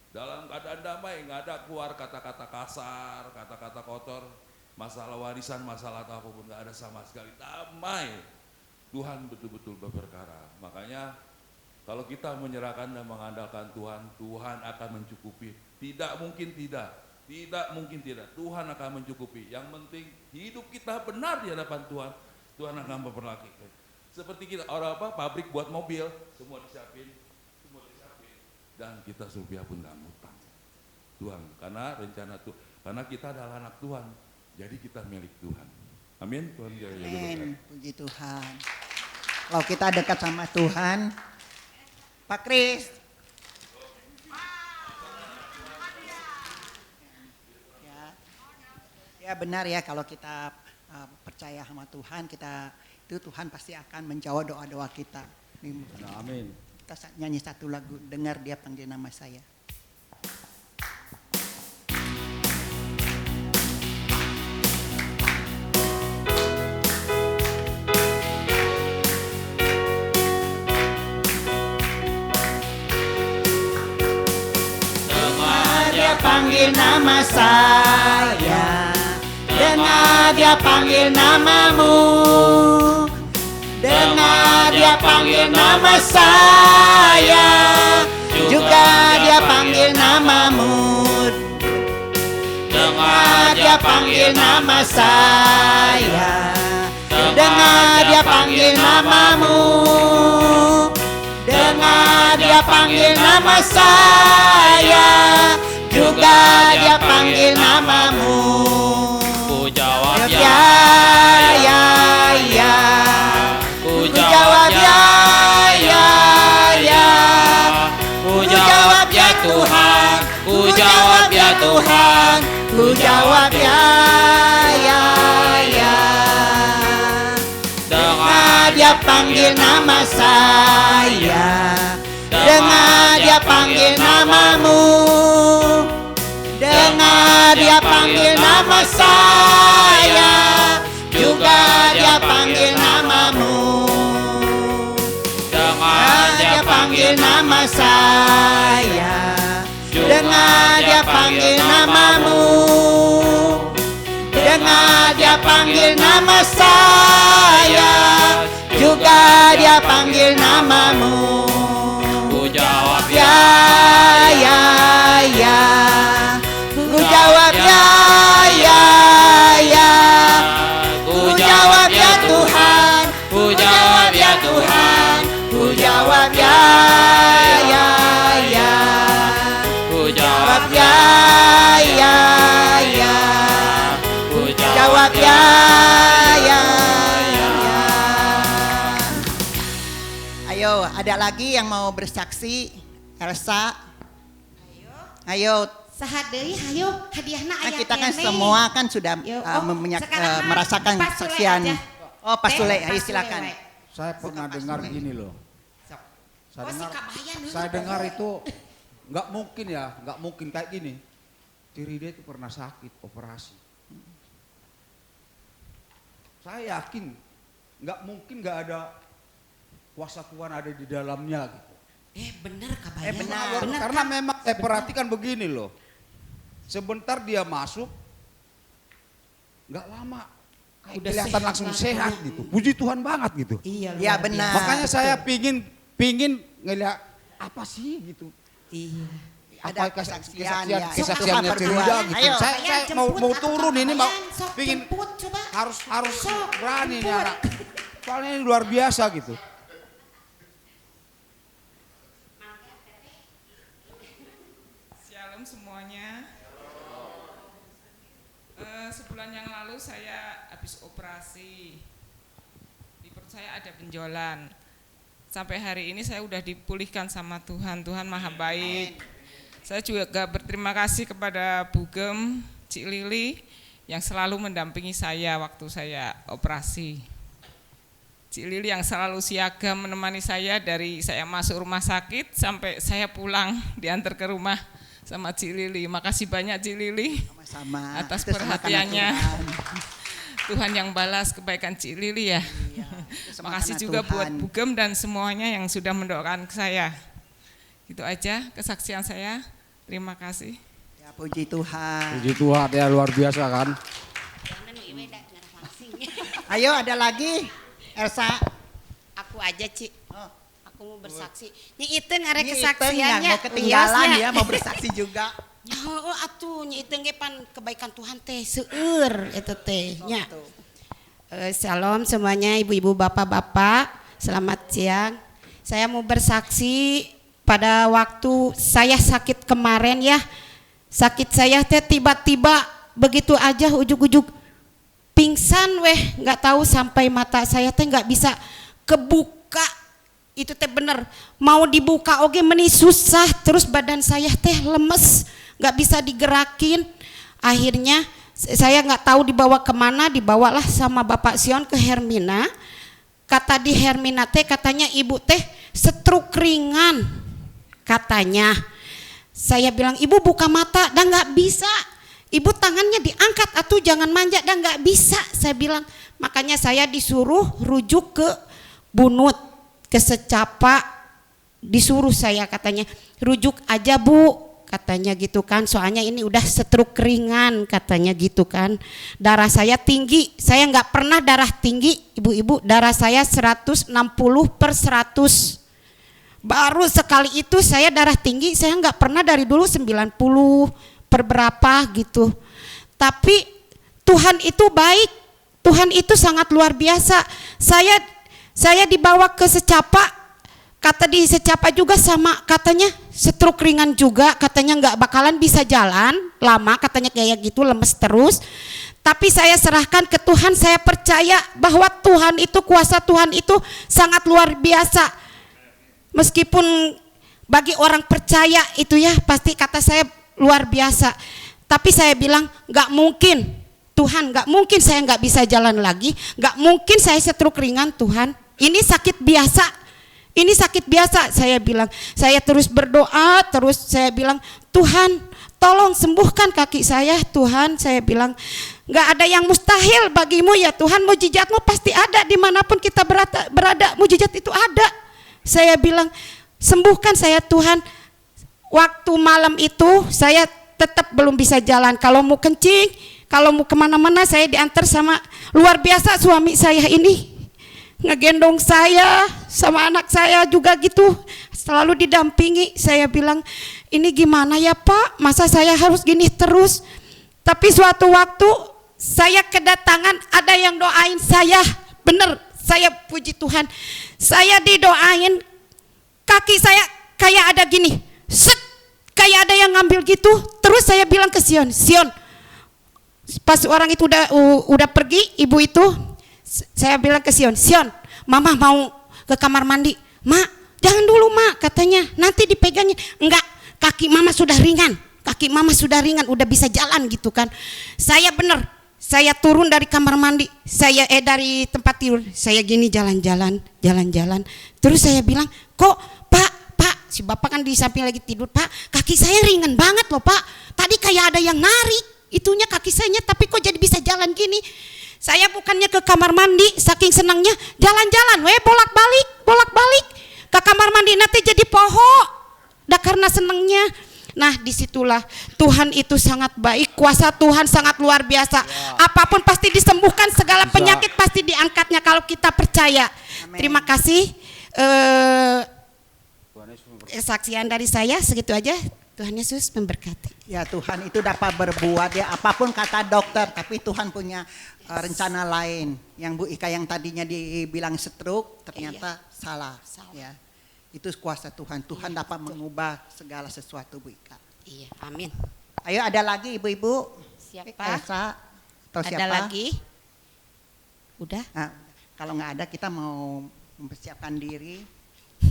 Dalam keadaan damai, nggak ada keluar kata-kata kasar, kata-kata kotor, masalah warisan, masalah apapun, nggak ada sama sekali. Damai. Tuhan betul-betul berperkara. Makanya kalau kita menyerahkan dan mengandalkan Tuhan, Tuhan akan mencukupi. Tidak mungkin tidak. Tidak mungkin tidak. Tuhan akan mencukupi. Yang penting hidup kita benar di hadapan Tuhan. Tuhan akan memperlakukan. Seperti kita pabrik buat mobil, semua disiapin. Dan kita serupiah pun nggak ngutang. Tuhan, karena rencana Tuhan, karena kita adalah anak Tuhan, jadi kita milik Tuhan. Amin. Tuhan Amin. Puji Tuhan. Kalau kita dekat sama Tuhan, Pak Kris. Ya benar ya, kalau kita percaya sama Tuhan, itu Tuhan pasti akan menjawab doa-doa kita. Amin. Kita nyanyi satu lagu, dengar dia panggil nama saya. Dengar dia panggil nama saya, dengar dia panggil namamu. Dengar dia panggil nama saya, juga dia panggil namamu. Dengar dia panggil nama saya, dengar dia panggil namamu. Dengar dia panggil nama saya, juga dia panggil namamu. Ku jawab Ya, ya, ya. Ku jawab ya, ya, ya. Ku jawab ya Tuhan, ku jawab ya Tuhan, ku jawab ya, ya, ya. Dengar dia panggil nama saya, dengar dia panggil namamu. Dengar dia panggil nama saya, juga dia panggil namamu. Dengar dia panggil nama saya, dengar dia panggil namamu. Dengar dia panggil nama saya, juga dia panggil namamu. Ku jawab Ya, ya, ya. Ku jawab ya, ya, ya. Ku jawab ya Tuhan, ku jawab ya Tuhan, ku jawab ya, ya, ya. Ku Jawab ya, ya, ya. Ku Jawab ya, ya, ya. Ayo, ada lagi yang mau bersaksi? Elsa, ayo. Saha deui hayu hadiahna Nah, aya kita kan keneh. semua kan sudah Yo, sekarang merasakan Pak Sule kesaksian. aja. Oh, Pak Teh, Sule, Pak ayo Sule, silakan. we. Saya pernah Suka dengar Pak Sule. gini loh. Saya Oh, si dengar, kabayan dulu. saya dengar itu nggak mungkin ya, nggak mungkin kayak gini. Diri dia itu pernah sakit, operasi. Saya yakin nggak mungkin nggak ada kuasa Tuhan ada di dalamnya gitu. Bener kabayan. Benar. Karena memang saya perhatikan begini loh. Sebentar dia masuk, nggak lama kayak Udah kelihatan sehat langsung banget. sehat gitu. Puji Tuhan banget gitu. Iya, Ya, luar benar. biasa. Makanya saya pingin ngeliat apa sih gitu. Iya. Ada Apa kesaksian, ya. kesaksiannya Sok, Cerida berdua. gitu. Ayo. Saya Kabayan mau jemput turun atau ini mau kabayan, sok pingin jemput, coba. harus Sok, berani nih jemput. anak. Soalnya ini luar biasa gitu. Shalom semuanya. Sebulan yang lalu saya habis operasi. Di perut saya ada benjolan. Sampai hari ini saya udah dipulihkan sama Tuhan. Tuhan Maha Baik. Saya juga berterima kasih kepada Bugem, Cik Lili yang selalu mendampingi saya waktu saya operasi. Cik Lili yang selalu siaga menemani saya dari saya masuk rumah sakit sampai saya pulang diantar ke rumah sama Cik Lili. Makasih banyak Cik Lili Sama-sama. atas Itu semua karena perhatiannya. Tuhan. Tuhan yang balas kebaikan Cik Lili ya. Itu semua Makasih karena juga Tuhan. buat Bugem dan semuanya yang sudah mendoakan saya. Gitu aja kesaksian saya. Terima kasih. Ya, puji Tuhan. Puji Tuhan ya luar biasa kan. Ayo ada lagi. Elsa. Aku aja, Ci. Oh. Aku mau bersaksi. Nyi Iteung are Ini kesaksiannya. mau ketinggalan Wiosnya. ya, mau bersaksi juga. Oh, atuh Nyi Iteung ge pan kebaikan Tuhan teh seueur eta teh nya. Gitu. Shalom semuanya, ibu-ibu, bapak-bapak. Selamat siang. Saya mau bersaksi pada waktu saya sakit kemarin ya. Sakit saya teh tiba-tiba begitu aja ujuk-ujuk pingsan weh, nggak tahu sampai mata saya teh nggak bisa kebuka. Itu teh bener mau dibuka oke meni susah, terus badan saya teh lemes, nggak bisa digerakin. Akhirnya saya nggak tahu dibawa kemana, dibawalah sama Bapak Sion ke Hermina. Kata di Hermina teh katanya ibu teh stroke ringan katanya. Saya bilang ibu buka mata, dah nggak bisa. Ibu tangannya diangkat atuh jangan manja, dah nggak bisa. Saya bilang makanya saya disuruh rujuk ke Bunut, ke Secapa, disuruh saya katanya rujuk aja bu, katanya gitu kan. Soalnya ini udah stroke ringan katanya gitu kan. Darah saya tinggi, saya nggak pernah darah tinggi ibu-ibu. Darah saya 160/100. Baru sekali itu saya darah tinggi, saya nggak pernah dari dulu 90/berapa gitu. Tapi Tuhan itu baik, Tuhan itu sangat luar biasa. Saya dibawa ke Secapa, kata di Secapa juga sama, katanya stroke ringan juga, katanya nggak bakalan bisa jalan lama, katanya kayak gitu lemes terus. Tapi saya serahkan ke Tuhan, saya percaya bahwa Tuhan itu, kuasa Tuhan itu sangat luar biasa. Meskipun bagi orang percaya itu ya pasti kata saya luar biasa. Tapi saya bilang nggak mungkin Tuhan, nggak mungkin saya nggak bisa jalan lagi, nggak mungkin saya stroke ringan Tuhan. Ini sakit biasa, ini sakit biasa. Saya bilang, saya terus berdoa, terus saya bilang Tuhan tolong sembuhkan kaki saya Tuhan. Saya bilang nggak ada yang mustahil bagimu ya Tuhan, mujizatmu pasti ada dimanapun kita berada, mujizat itu ada. Saya bilang sembuhkan saya Tuhan. Waktu malam itu saya tetap belum bisa jalan. Kalau mau kencing, kalau mau kemana-mana saya diantar sama luar biasa suami saya ini, ngegendong saya sama anak saya juga gitu, selalu didampingi. Saya bilang ini gimana ya Pak, masa saya harus gini terus. Tapi suatu waktu saya kedatangan ada yang doain saya, bener. Saya puji Tuhan, saya didoain, kaki saya kayak ada gini, set, kayak ada yang ngambil gitu. Terus saya bilang ke Sion, pas orang itu udah pergi, ibu itu, saya bilang ke Sion, mama mau ke kamar mandi. Mak, jangan dulu mak, katanya nanti dipegangin. Enggak, kaki mama sudah ringan, udah bisa jalan gitu kan. Saya bener. Saya turun dari kamar mandi, dari tempat tidur, saya gini jalan-jalan. Terus saya bilang, kok Pak, si bapak kan di samping lagi tidur, Pak, kaki saya ringan banget loh Pak. Tadi kayak ada yang narik, itunya kaki saya, tapi kok jadi bisa jalan gini. Saya bukannya ke kamar mandi, saking senangnya jalan-jalan, bolak-balik ke kamar mandi nanti jadi poho, dah karena senangnya. Nah disitulah Tuhan itu sangat baik, kuasa Tuhan sangat luar biasa. Apapun pasti disembuhkan, segala penyakit pasti diangkatnya kalau kita percaya. Amin. Terima kasih. Kesaksian dari saya segitu aja. Tuhan Yesus memberkati. Ya Tuhan itu dapat berbuat ya apapun kata dokter, tapi Tuhan punya rencana lain. Yang Bu Ika yang tadinya dibilang stroke ternyata salah. Ya. Itu kuasa Tuhan. Tuhan dapat mengubah segala sesuatu Bu Ika. Iya, amin. Ayo ada lagi ibu-ibu? Siapa? Elsa atau Ada siapa? lagi? Udah? Nah, kalau nggak ada kita mau mempersiapkan diri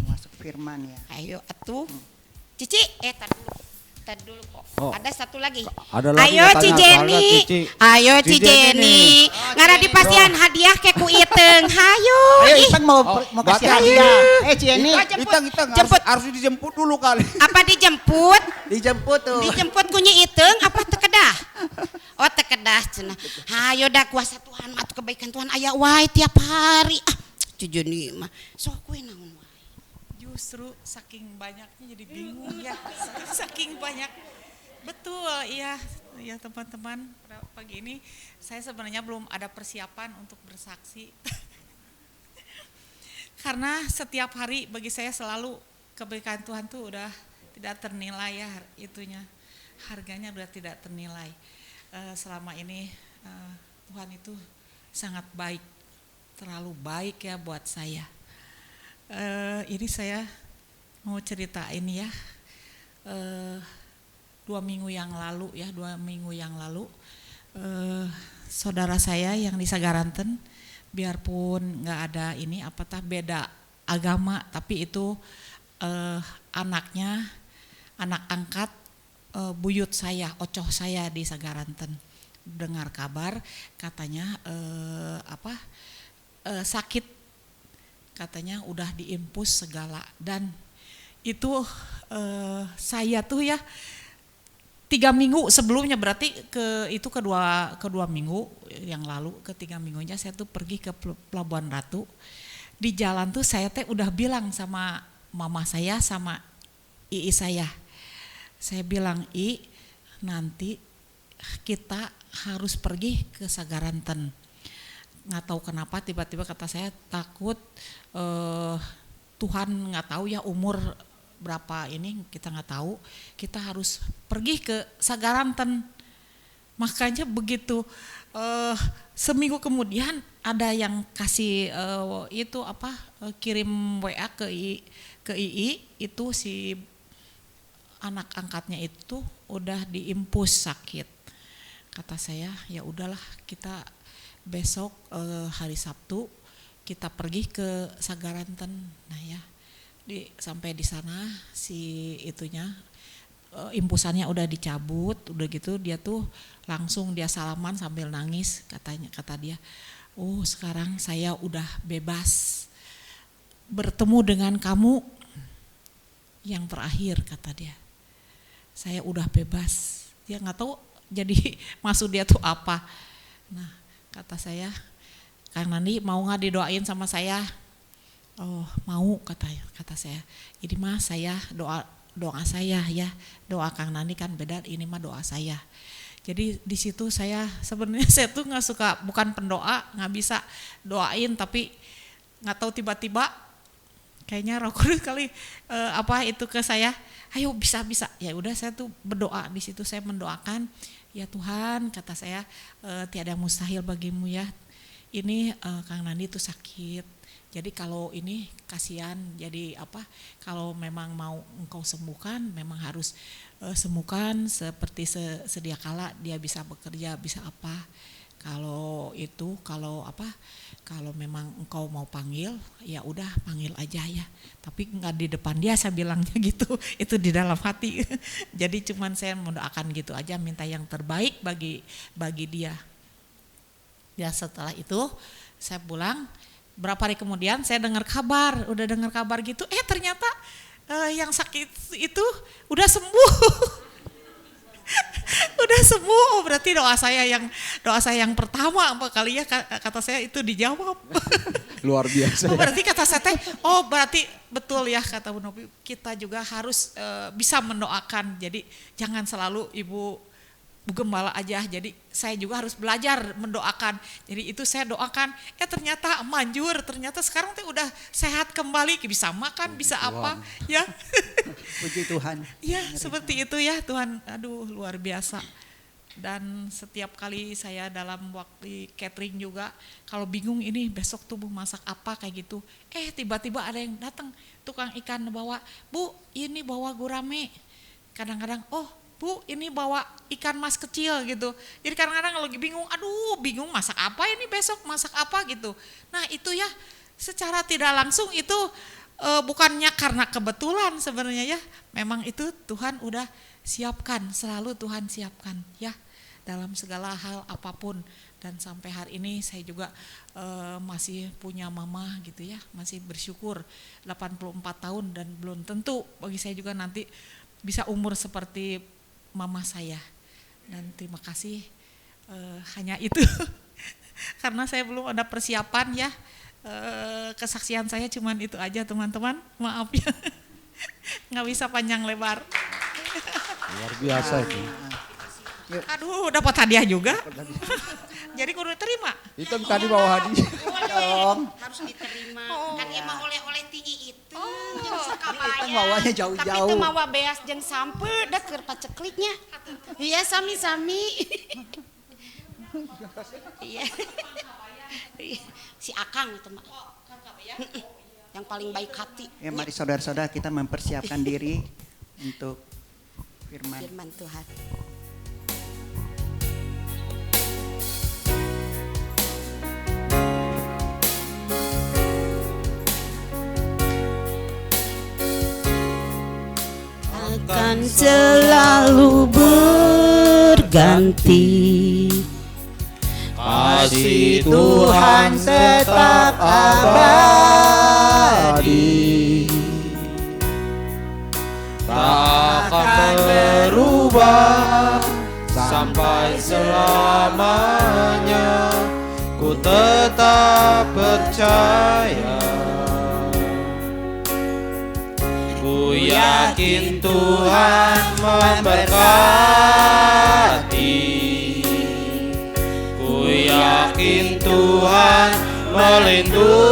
masuk firman ya. Ayo atuh. Cici, tar dulu kok. Oh. Ada satu lagi. Ada lagi Ayo katanya, Ci soalnya Jenny. Cici. Ayo Ci Ci Jenny Jenny. nih. Ngara dipasihan hadiah ke ku Iteng. Hayo. Ayo Ih, Itang mau kasih berarti hadiah. Jenny, jemput. Itang harus dijemput dulu kali. Apa dijemput? dijemput tuh. Dijemput kunyi Iteng apa tekedah? Oh tekedah cenah. Hayo dah kuasa Tuhan mah kebaikan Tuhan aya wae tiap hari. Ah, Ci Jenny mah sok we naon wae. Justru saking banyaknya jadi bingung ya. Saking banyak. Betul, iya teman-teman. Pagi ini saya sebenarnya belum ada persiapan untuk bersaksi. Karena setiap hari bagi saya selalu kebaikan Tuhan tuh udah tidak ternilai ya itunya. Harganya udah tidak ternilai. Selama ini Tuhan itu sangat baik. Terlalu baik ya buat saya. Ini saya mau ceritain ya. 2 minggu yang lalu saudara saya yang di Sagaranten, biarpun nggak ada ini apatah beda agama, tapi itu anak angkat buyut saya, ocoh saya di Sagaranten, dengar kabar katanya sakit, katanya udah diimpus segala, dan itu saya tuh ya 3 minggu sebelumnya, berarti kedua minggu yang lalu, ke 3 minggunya saya tuh pergi ke Pelabuhan Ratu. Di jalan tuh saya teh udah bilang sama mama saya sama ii saya bilang, nanti kita harus pergi ke Sagaranten. Nggak tahu kenapa tiba-tiba kata saya takut, Tuhan nggak tahu ya umur berapa ini kita nggak tahu, kita harus pergi ke Sagaranten. Makanya begitu seminggu kemudian ada yang kasih kirim WA ke II, itu si anak angkatnya itu udah diimpus sakit. Kata saya ya udahlah, kita besok hari Sabtu kita pergi ke Sagaranten. Nah ya, sampai di sana si itunya impusannya udah dicabut, udah gitu dia tuh langsung dia salaman sambil nangis, kata dia, sekarang saya udah bebas, bertemu dengan kamu yang terakhir, kata dia, saya udah bebas. Dia nggak tahu jadi maksud dia tuh apa. Nah kata saya, Kang Nandi mau nggak didoain sama saya? Oh mau, kata saya. Ini mah saya doa saya ya, doa Kang Nandi kan beda, ini mah doa saya. Jadi di situ saya sebenarnya saya tuh nggak suka, bukan pendoa, nggak bisa doain, tapi nggak tahu tiba-tiba kayaknya Roh Kudus kali itu ke saya, ayo bisa. Ya udah saya tuh berdoa di situ, saya mendoakan, ya Tuhan kata saya, tiada mustahil bagimu ya. Ini Kang Nandi tuh sakit. Jadi kalau ini kasihan, jadi kalau memang mau engkau sembuhkan, memang harus sembuhkan seperti sedia kala dia bisa bekerja, bisa apa. Kalau memang engkau mau panggil, ya udah panggil aja ya. Tapi nggak di depan dia, saya bilangnya gitu. Itu di dalam hati. Jadi cuman saya mendoakan gitu aja, minta yang terbaik bagi dia. Ya setelah itu saya pulang. Berapa hari kemudian saya dengar kabar gitu, ternyata yang sakit itu udah sembuh. udah sembuh. Oh, berarti doa saya yang pertama kali ya, kata saya itu dijawab. Luar biasa. Oh, berarti kata saya teh, oh berarti betul ya kata Bu Novi, kita juga harus bisa mendoakan. Jadi jangan selalu Ibu Gembala aja, jadi saya juga harus belajar mendoakan. Jadi itu saya doakan, ternyata manjur, ternyata sekarang tuh udah sehat kembali, bisa makan, bisa apa, ya. Puji Tuhan. Ya seperti itu ya Tuhan, aduh luar biasa. Dan setiap kali saya dalam waktu catering juga, kalau bingung ini besok tuh Bu masak apa kayak gitu, tiba-tiba ada yang datang, tukang ikan bawa, Bu ini bawa gurame, kadang-kadang Bu ini bawa ikan mas kecil gitu. Jadi kadang-kadang lagi bingung, bingung masak apa ini besok, masak apa gitu. Nah itu ya secara tidak langsung itu bukannya karena kebetulan sebenarnya ya. Memang itu Tuhan udah siapkan, selalu Tuhan siapkan ya dalam segala hal apapun. Dan sampai hari ini saya juga masih punya mama gitu ya, masih bersyukur 84 tahun dan belum tentu bagi saya juga nanti bisa umur seperti mama saya. Dan terima kasih hanya itu karena saya belum ada persiapan ya, kesaksian saya cuman itu aja teman-teman, maaf ya nggak bisa panjang lebar. Luar biasa itu. Aduh dapat hadiah juga. Jadi kudu terima. Itu tadi bawa hadiah. Dong. Harus diterima. Kan emang oleh-oleh tinggi itu. Kan bawanya jauh-jauh. Tapi itu mawa beas jeung sampe da keur pacekliknya. Iya sami-sami. Iya. Si Akang itu mah. Yang paling baik hati. Ya mari saudara-saudara kita mempersiapkan diri untuk firman. Firman Tuhan. Akan selalu berganti, Kasih Tuhan tetap abadi, tak akan berubah sampai selamanya. Ku tetap percaya, ku yakin Tuhan memberkati, ku yakin Tuhan melindungi.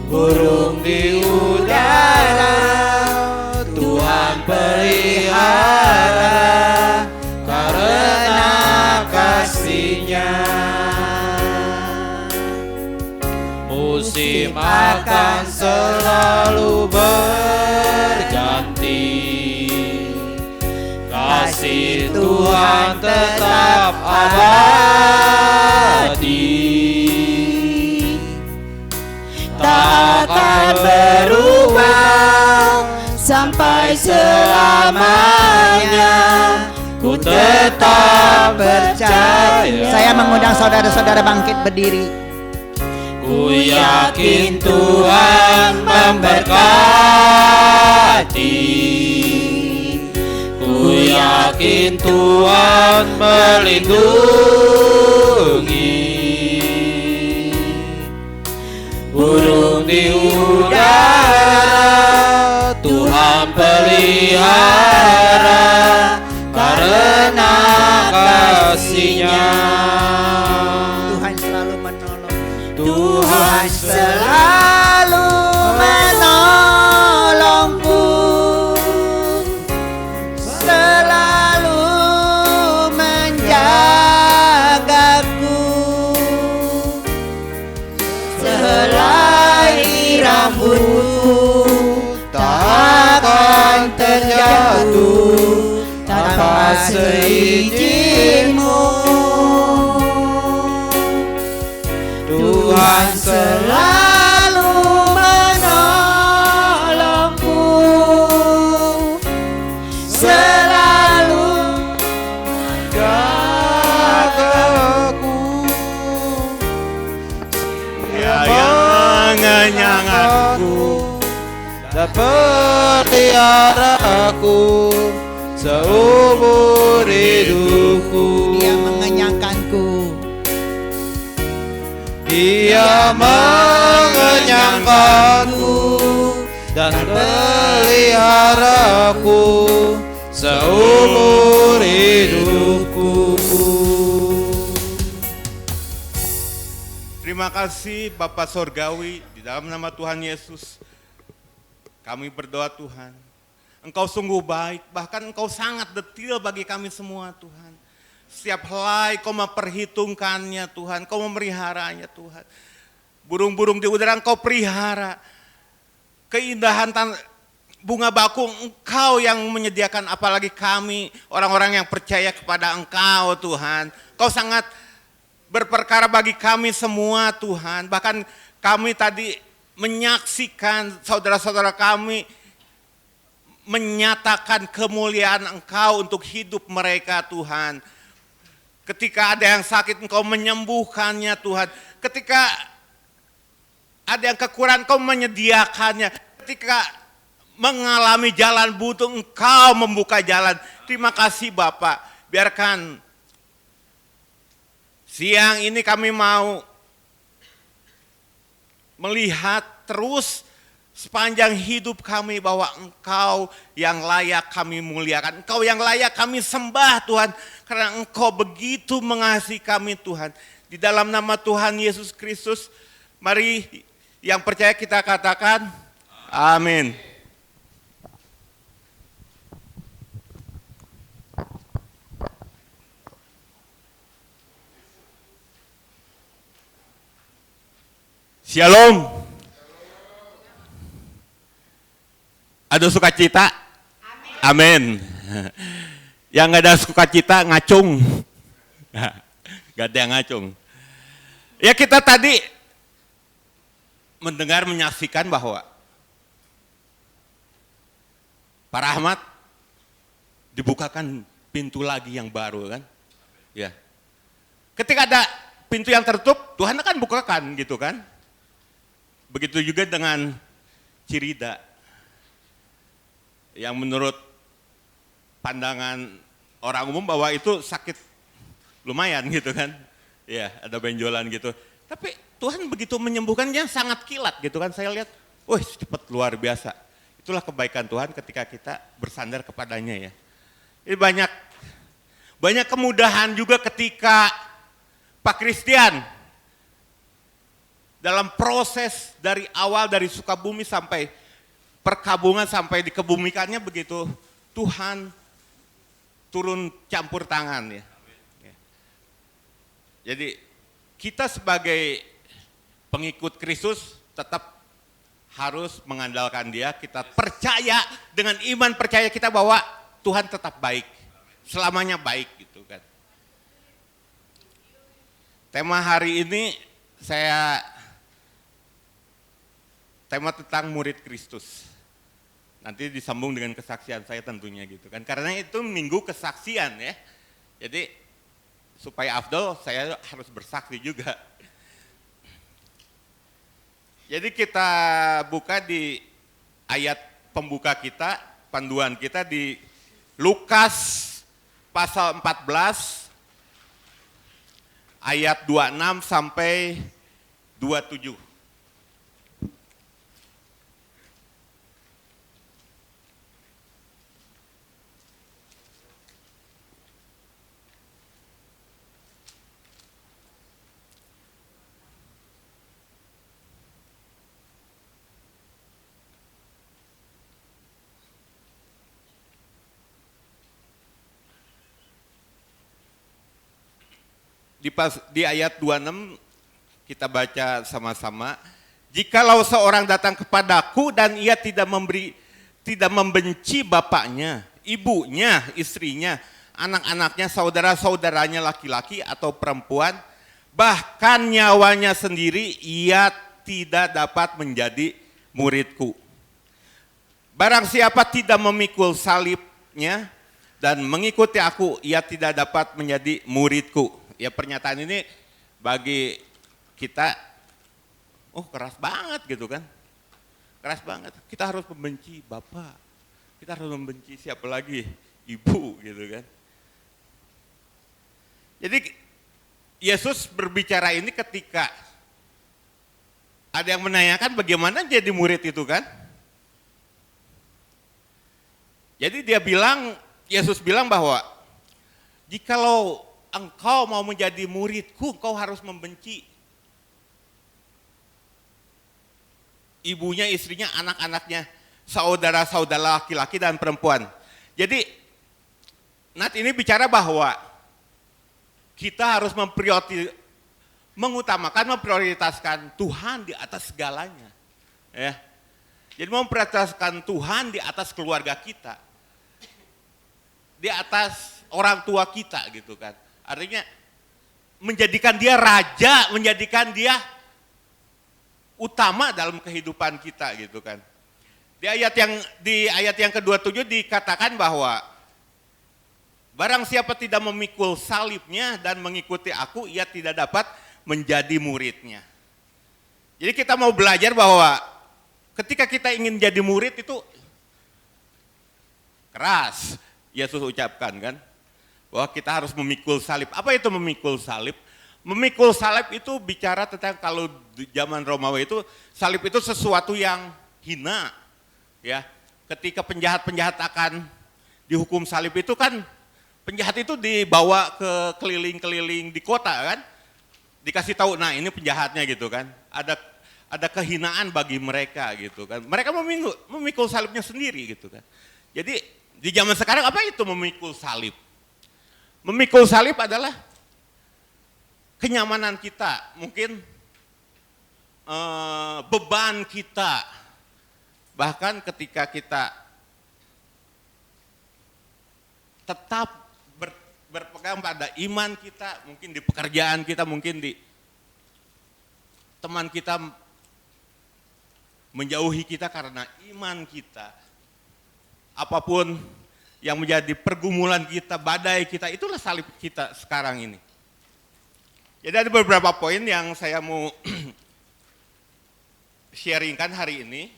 Burung di udara Tuhan pelihara karena kasih-Nya. Musim akan selalu berganti, kasih Tuhan tetap abadi, tak akan berubah sampai selamanya. Ku tetap percaya. Saya mengundang saudara-saudara bangkit berdiri. Ku yakin Tuhan memberkati, ku yakin Tuhan melindungi. Burung di udara Tuhan pelihara karena kasih-Nya. Tuhan selalu menolong. Tuhan Selalu menolongku, selalu menjagaku, selai rambutku tak akan terjatuh tanpa seizin-Mu. Tuhan selalu menolongku, selalu menjagaku, mengenyangkanku sepeliharaku seumur hidupku. Dia mengenyangkanku. Dia mengenyangkanku dan peliharaku seumur hidupku. Terima kasih Bapak Sorgawi, di dalam nama Tuhan Yesus kami berdoa Tuhan. Engkau sungguh baik, bahkan Engkau sangat detil bagi kami semua Tuhan. Setiap helai Kau memperhitungkannya Tuhan, Kau memeliharanya Tuhan. Burung-burung di udara Engkau pelihara. Keindahan bunga bakung Engkau yang menyediakan, apalagi kami orang-orang yang percaya kepada Engkau Tuhan. Engkau sangat berperkara bagi kami semua Tuhan. Bahkan kami tadi menyaksikan saudara-saudara kami menyatakan kemuliaan Engkau untuk hidup mereka Tuhan. Ketika ada yang sakit Engkau menyembuhkannya Tuhan. Ketika ada yang kekurangan Engkau menyediakannya. Ketika mengalami jalan buntu Engkau membuka jalan. Terima kasih Bapak. Biarkan siang ini kami mau melihat terus sepanjang hidup kami bahwa Engkau yang layak kami muliakan. Engkau yang layak kami sembah Tuhan. Karena Engkau begitu mengasihi kami Tuhan. Di dalam nama Tuhan Yesus Kristus, mari yang percaya kita katakan, amin. Shalom. Ada sukacita? Amin. Yang nggak ada sukacita ngacung. Gak ada yang ngacung. Ya kita tadi mendengar menyaksikan bahwa Pak Rahmat dibukakan pintu lagi yang baru kan. Ya. Ketika ada pintu yang tertutup, Tuhan akan bukakan gitu kan. Begitu juga dengan Cirida. Yang menurut pandangan orang umum bahwa itu sakit lumayan gitu kan. Ya, ada benjolan gitu. Tapi Tuhan begitu menyembuhkannya sangat kilat gitu kan. Saya lihat, wah cepat luar biasa. Itulah kebaikan Tuhan ketika kita bersandar kepadanya ya. Ini banyak kemudahan juga ketika Pak Christian dalam proses dari awal dari Sukabumi sampai perkabungan sampai dikebumikannya begitu Tuhan turun campur tangan ya. Jadi kita sebagai pengikut Kristus tetap harus mengandalkan Dia, kita percaya dengan iman percaya kita bahwa Tuhan tetap baik, selamanya baik gitu kan. Tema hari ini tema tentang murid Kristus. Nanti disambung dengan kesaksian saya tentunya gitu kan. Karena itu minggu kesaksian ya. Jadi supaya afdol saya harus bersaksi juga. Jadi kita buka di ayat pembuka kita, panduan kita di Lukas pasal 14 ayat 26 sampai 27. Di ayat 26 kita baca sama-sama. Jikalau seorang datang kepadaku dan ia tidak membenci bapaknya, ibunya, istrinya, anak-anaknya, saudara-saudaranya laki-laki atau perempuan, bahkan nyawanya sendiri, ia tidak dapat menjadi muridku. Barang siapa tidak memikul salibnya dan mengikuti aku, ia tidak dapat menjadi muridku. Ya pernyataan ini bagi kita, oh keras banget gitu kan. Keras banget. Kita harus membenci bapak. Kita harus membenci siapa lagi? Ibu gitu kan. Jadi Yesus berbicara ini ketika ada yang menanyakan bagaimana jadi murid itu kan. Jadi Yesus bilang bahwa jikalau engkau mau menjadi muridku, engkau harus membenci ibunya, istrinya, anak-anaknya, saudara-saudara laki-laki dan perempuan. Jadi Nat ini bicara bahwa kita harus memprioritaskan Tuhan di atas segalanya. Ya. Jadi memprioritaskan Tuhan di atas keluarga kita. Di atas orang tua kita gitu kan. Artinya menjadikan dia raja, menjadikan dia utama dalam kehidupan kita gitu kan. Di ayat yang ke-27 dikatakan bahwa barang siapa tidak memikul salibnya dan mengikuti aku, ia tidak dapat menjadi muridnya. Jadi kita mau belajar bahwa ketika kita ingin jadi murid itu keras, Yesus ucapkan kan, bahwa kita harus memikul salib. Apa itu memikul salib? Memikul salib itu bicara tentang kalau di zaman Romawi itu salib itu sesuatu yang hina, ya. Ketika penjahat-penjahat akan dihukum salib itu kan, penjahat itu dibawa ke keliling-keliling di kota kan, dikasih tahu, nah ini penjahatnya gitu kan. Ada kehinaan bagi mereka gitu kan. Mereka memikul salibnya sendiri gitu kan. Jadi di zaman sekarang apa itu memikul salib? Memikul salib adalah kenyamanan kita, mungkin beban kita, bahkan ketika kita tetap berpegang pada iman kita, mungkin di pekerjaan kita, mungkin di teman kita menjauhi kita karena iman kita, apapun yang menjadi pergumulan kita, badai kita, itulah salib kita sekarang ini. Jadi ada beberapa poin yang saya mau sharingkan hari ini.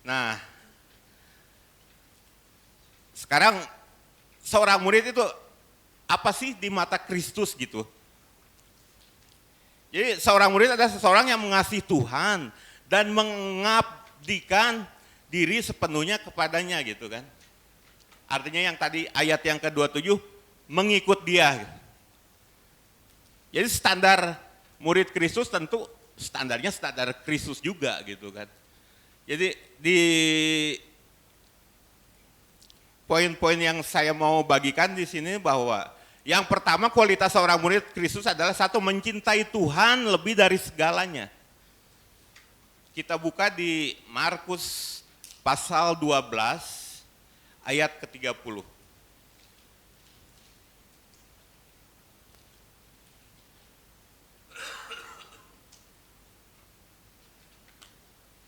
Nah, sekarang seorang murid itu apa sih di mata Kristus gitu? Jadi seorang murid adalah seseorang yang mengasihi Tuhan dan mengabdikan diri sepenuhnya kepadanya gitu kan. Artinya yang tadi ayat yang ke-27 mengikut dia. Jadi standar murid Kristus tentu standarnya standar Kristus juga gitu kan. Jadi di poin-poin yang saya mau bagikan di sini bahwa yang pertama kualitas seorang murid Kristus adalah satu, mencintai Tuhan lebih dari segalanya. Kita buka di Markus pasal 12 ayat ke-30.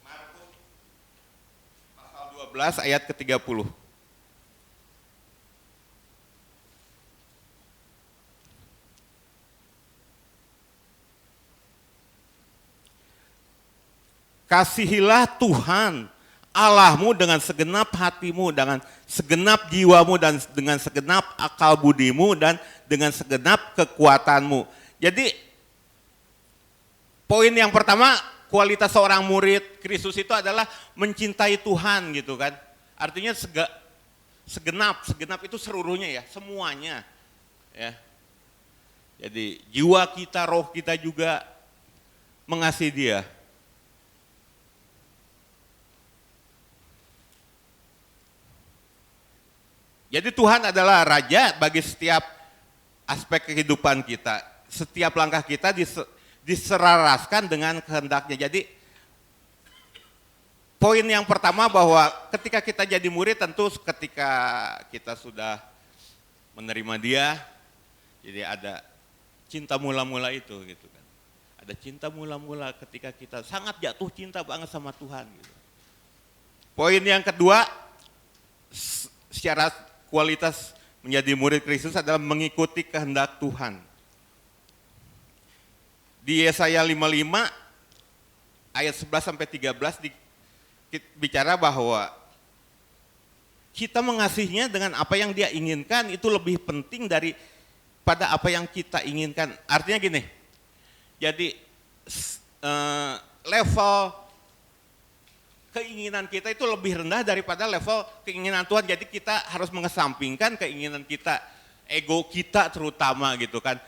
Markus pasal 12 ayat ke-30. Kasihilah Tuhan Allahmu dengan segenap hatimu, dengan segenap jiwamu, dan dengan segenap akal budimu, dan dengan segenap kekuatanmu. Jadi poin yang pertama, kualitas seorang murid Kristus itu adalah mencintai Tuhan gitu kan. Artinya segenap itu seluruhnya ya, semuanya. Ya. Jadi jiwa kita, roh kita juga mengasihi Dia. Jadi Tuhan adalah Raja bagi setiap aspek kehidupan kita. Setiap langkah kita diselaraskan dengan kehendaknya. Jadi poin yang pertama bahwa ketika kita jadi murid tentu ketika kita sudah menerima Dia, jadi ada cinta mula-mula itu gitu kan. Ada cinta mula-mula ketika kita sangat jatuh cinta banget sama Tuhan gitu. Poin yang kedua, secara kualitas menjadi murid Kristus adalah mengikuti kehendak Tuhan. Di Yesaya 55 ayat 11 sampai 13 bicara bahwa kita mengasihinya dengan apa yang dia inginkan itu lebih penting daripada apa yang kita inginkan. Artinya gini, jadi level keinginan kita itu lebih rendah daripada level keinginan Tuhan. Jadi kita harus mengesampingkan keinginan kita, ego kita terutama gitu kan.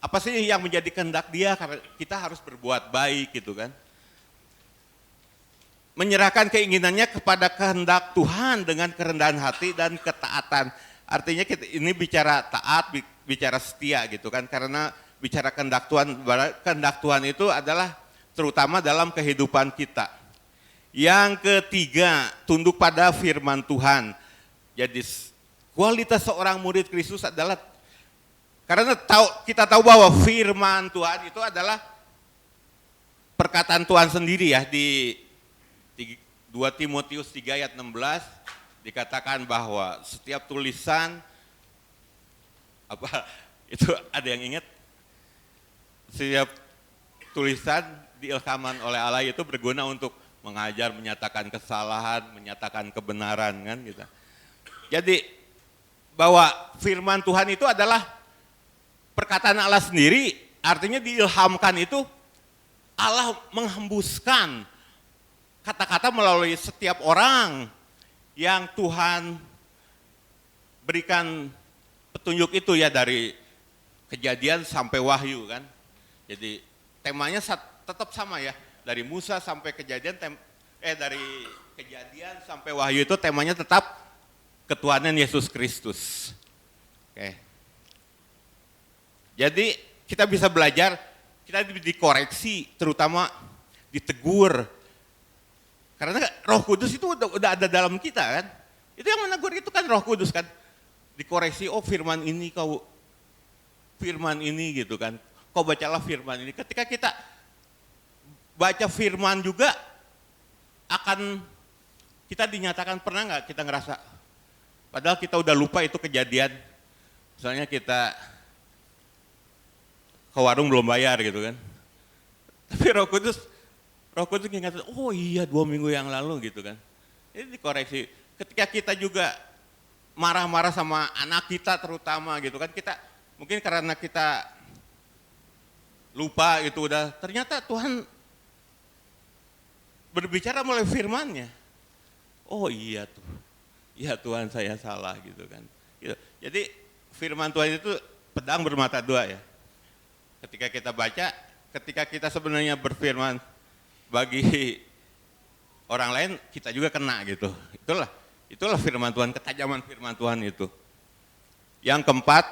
Apa sih yang menjadi kehendak dia, karena kita harus berbuat baik gitu kan. Menyerahkan keinginannya kepada kehendak Tuhan dengan kerendahan hati dan ketaatan. Artinya ini bicara taat, bicara setia gitu kan. Karena bicara kehendak Tuhan itu adalah terutama dalam kehidupan kita. Yang ketiga, tunduk pada firman Tuhan. Jadi kualitas seorang murid Kristus adalah, karena kita tahu bahwa firman Tuhan itu adalah perkataan Tuhan sendiri ya. Di 2 Timotius 3 ayat 16 dikatakan bahwa setiap tulisan, apa itu ada yang ingat? Setiap tulisan diilhamkan oleh Allah itu berguna untuk mengajar, menyatakan kesalahan, menyatakan kebenaran kan gitu. Jadi bahwa firman Tuhan itu adalah perkataan Allah sendiri, artinya diilhamkan itu Allah menghembuskan kata-kata melalui setiap orang yang Tuhan berikan petunjuk itu ya, dari Kejadian sampai Wahyu kan. Jadi temanya tetap sama ya, dari Musa sampai Kejadian, dari Kejadian sampai Wahyu itu temanya tetap ketuhanan Yesus Kristus. Oke. Jadi kita bisa belajar, kita dikoreksi, terutama ditegur. Karena Roh Kudus itu udah ada dalam kita kan. Itu yang menegur itu kan Roh Kudus kan. Dikoreksi, oh firman ini gitu kan. Kau bacalah firman ini. Ketika kita baca firman juga akan kita dinyatakan, pernah nggak kita ngerasa padahal kita udah lupa itu kejadian. Misalnya kita ke warung belum bayar gitu kan. Tapi Roh Kudus ingat, oh iya 2 minggu yang lalu gitu kan. Ini dikoreksi. Ketika kita juga marah-marah sama anak kita terutama gitu kan, kita mungkin karena kita lupa gitu udah, ternyata Tuhan berbicara melalui firman-Nya. Oh iya tuh, iya Tuhan saya salah gitu kan. Gitu. Jadi firman Tuhan itu pedang bermata dua ya. Ketika kita baca, ketika kita sebenarnya berfirman bagi orang lain, kita juga kena gitu. Itulah firman Tuhan, ketajaman firman Tuhan itu. Yang keempat,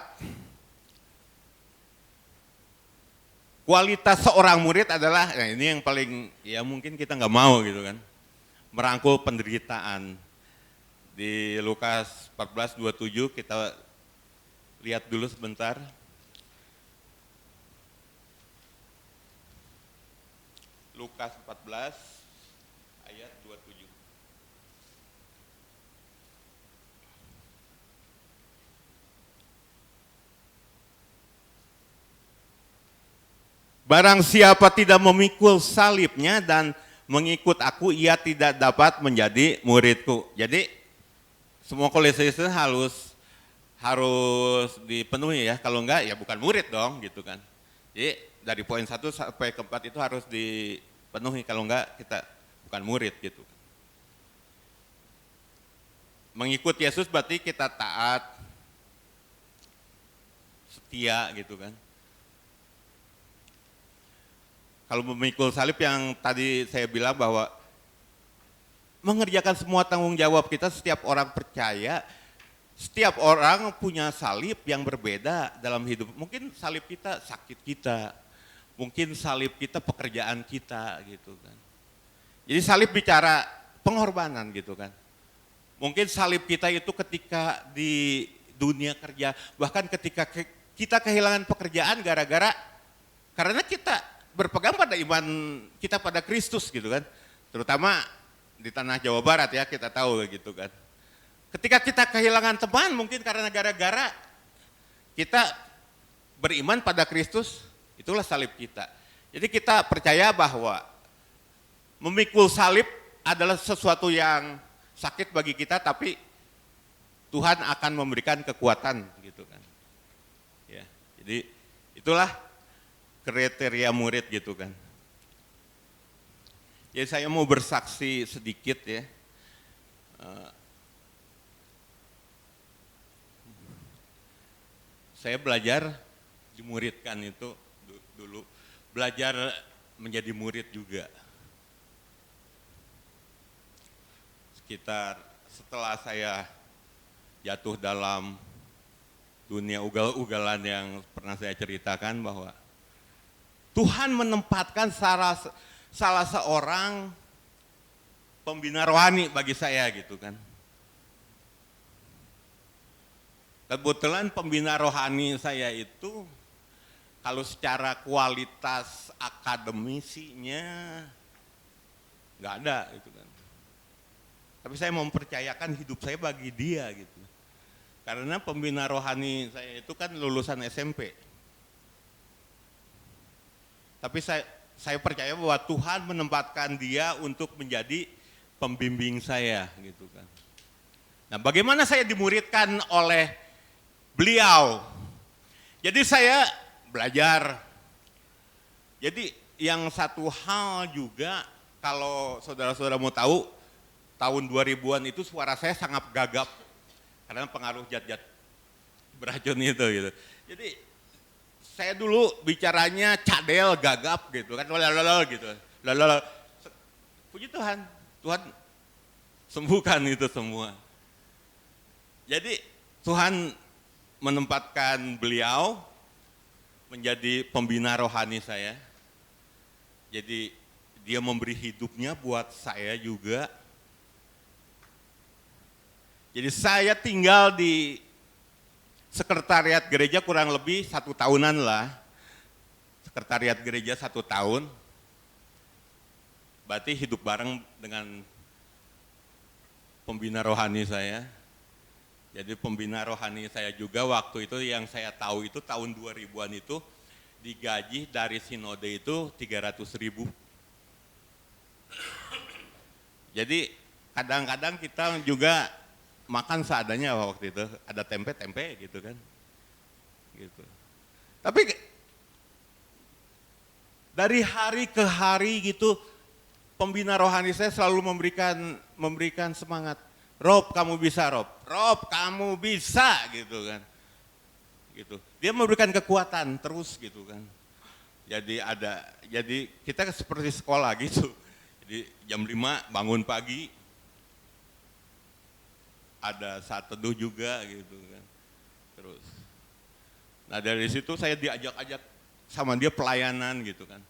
kualitas seorang murid adalah, nah ini yang paling ya mungkin kita nggak mau gitu kan, merangkul penderitaan. Di Lukas 14:27 kita lihat dulu sebentar. Lukas 14 ayat 27. Barang siapa tidak memikul salibnya dan mengikut aku, ia tidak dapat menjadi muridku. Jadi semua kualitas harus dipenuhi ya, kalau enggak ya bukan murid dong gitu kan. Jadi dari poin 1 sampai ke 4 itu harus dipenuhi, kalau enggak kita bukan murid gitu. Mengikut Yesus berarti kita taat, setia gitu kan. Kalau memikul salib yang tadi saya bilang bahwa mengerjakan semua tanggung jawab kita, setiap orang percaya, setiap orang punya salib yang berbeda dalam hidup. Mungkin salib kita sakit kita, mungkin salib kita pekerjaan kita gitu kan. Jadi salib bicara pengorbanan gitu kan. Mungkin salib kita itu ketika di dunia kerja, bahkan ketika kita kehilangan pekerjaan karena kita berpegang pada iman kita pada Kristus gitu kan. Terutama di tanah Jawa Barat ya, kita tahu gitu kan. Ketika kita kehilangan teman mungkin karena gara-gara kita beriman pada Kristus, itulah salib kita. Jadi kita percaya bahwa memikul salib adalah sesuatu yang sakit bagi kita, tapi Tuhan akan memberikan kekuatan gitu kan. Ya, jadi itulah kriteria murid gitu kan. Jadi saya mau bersaksi sedikit ya. Saya belajar dimuridkan itu dulu, belajar menjadi murid juga. Sekitar setelah saya jatuh dalam dunia ugal-ugalan yang pernah saya ceritakan, bahwa Tuhan menempatkan salah seorang pembina rohani bagi saya gitu kan. Kebetulan pembina rohani saya itu kalau secara kualitas akademisinya nggak ada gitu kan. Tapi saya mempercayakan hidup saya bagi dia gitu. Karena pembina rohani saya itu kan lulusan SMP. Tapi saya percaya bahwa Tuhan menempatkan dia untuk menjadi pembimbing saya gitu kan. Nah, bagaimana saya dimuridkan oleh beliau? Jadi saya belajar. Jadi yang satu hal juga, kalau saudara-saudara mau tahu, tahun 2000-an itu suara saya sangat gagap karena pengaruh zat-zat beracun itu gitu. Jadi saya dulu bicaranya cadel, gagap gitu kan, lalalala gitu. Lalalala. Puji Tuhan, Tuhan sembuhkan itu semua. Jadi Tuhan menempatkan beliau menjadi pembina rohani saya. Jadi dia memberi hidupnya buat saya juga. Jadi saya tinggal di sekretariat gereja kurang lebih 1 tahunan lah. Sekretariat gereja 1 tahun. Berarti hidup bareng dengan pembina rohani saya. Jadi pembina rohani saya juga waktu itu yang saya tahu itu tahun 2000-an itu digaji dari sinode itu 300.000. Jadi kadang-kadang kita juga makan seadanya waktu itu, ada tempe-tempe gitu kan. Gitu. Tapi dari hari ke hari gitu pembina rohani saya selalu memberikan semangat. Rob, kamu bisa, Rob. Rob, kamu bisa gitu kan. Gitu. Dia memberikan kekuatan terus gitu kan. Jadi kita seperti sekolah gitu. Jadi jam 5 bangun pagi, ada saat teduh juga gitu kan. Terus. Nah dari situ saya diajak-ajak sama dia pelayanan gitu kan.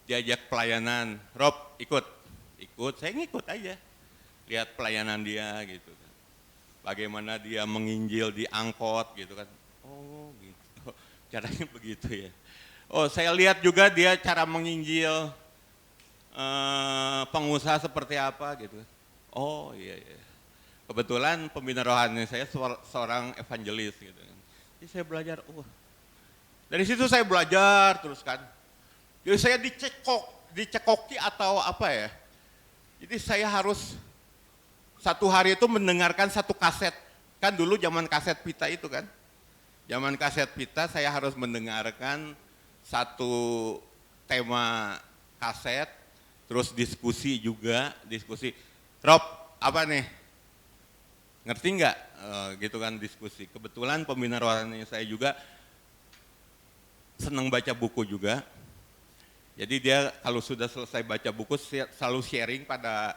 Diajak pelayanan, Rob ikut, saya ngikut aja. Lihat pelayanan dia gitu kan. Bagaimana dia menginjil di angkot gitu kan. Oh gitu, caranya begitu ya. Oh saya lihat juga dia cara menginjil pengusaha seperti apa gitu. Oh iya. Kebetulan pembina rohani saya seorang evangelis gitu kan. Jadi saya belajar, dari situ saya belajar terus kan. Jadi saya dicekoki atau apa ya. Jadi saya harus satu hari itu mendengarkan satu kaset. Kan dulu zaman kaset pita itu kan. Zaman kaset pita saya harus mendengarkan satu tema kaset. Terus diskusi. Rob, apa nih? Ngerti nggak? Gitu kan diskusi. Kebetulan pembina rohani saya juga senang baca buku juga. Jadi dia kalau sudah selesai baca buku selalu sharing pada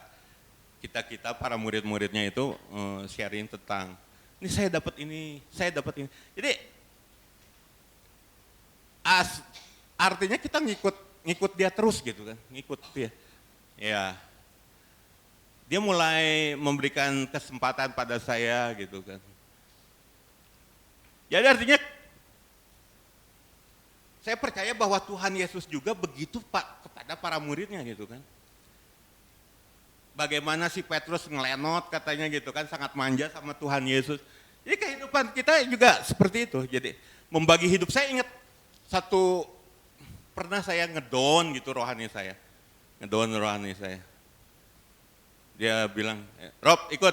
kita para murid-muridnya itu sharing tentang ini saya dapat ini. Jadi artinya kita ngikut dia terus gitu kan, ngikut dia. Ya. Dia mulai memberikan kesempatan pada saya gitu kan. Jadi artinya saya percaya bahwa Tuhan Yesus juga begitu kepada para muridnya gitu kan. Bagaimana si Petrus ngelenot katanya gitu kan, sangat manja sama Tuhan Yesus. Jadi kehidupan kita juga seperti itu. Jadi membagi hidup, saya ingat pernah saya ngedon gitu rohani saya. Dia bilang, Rob ikut.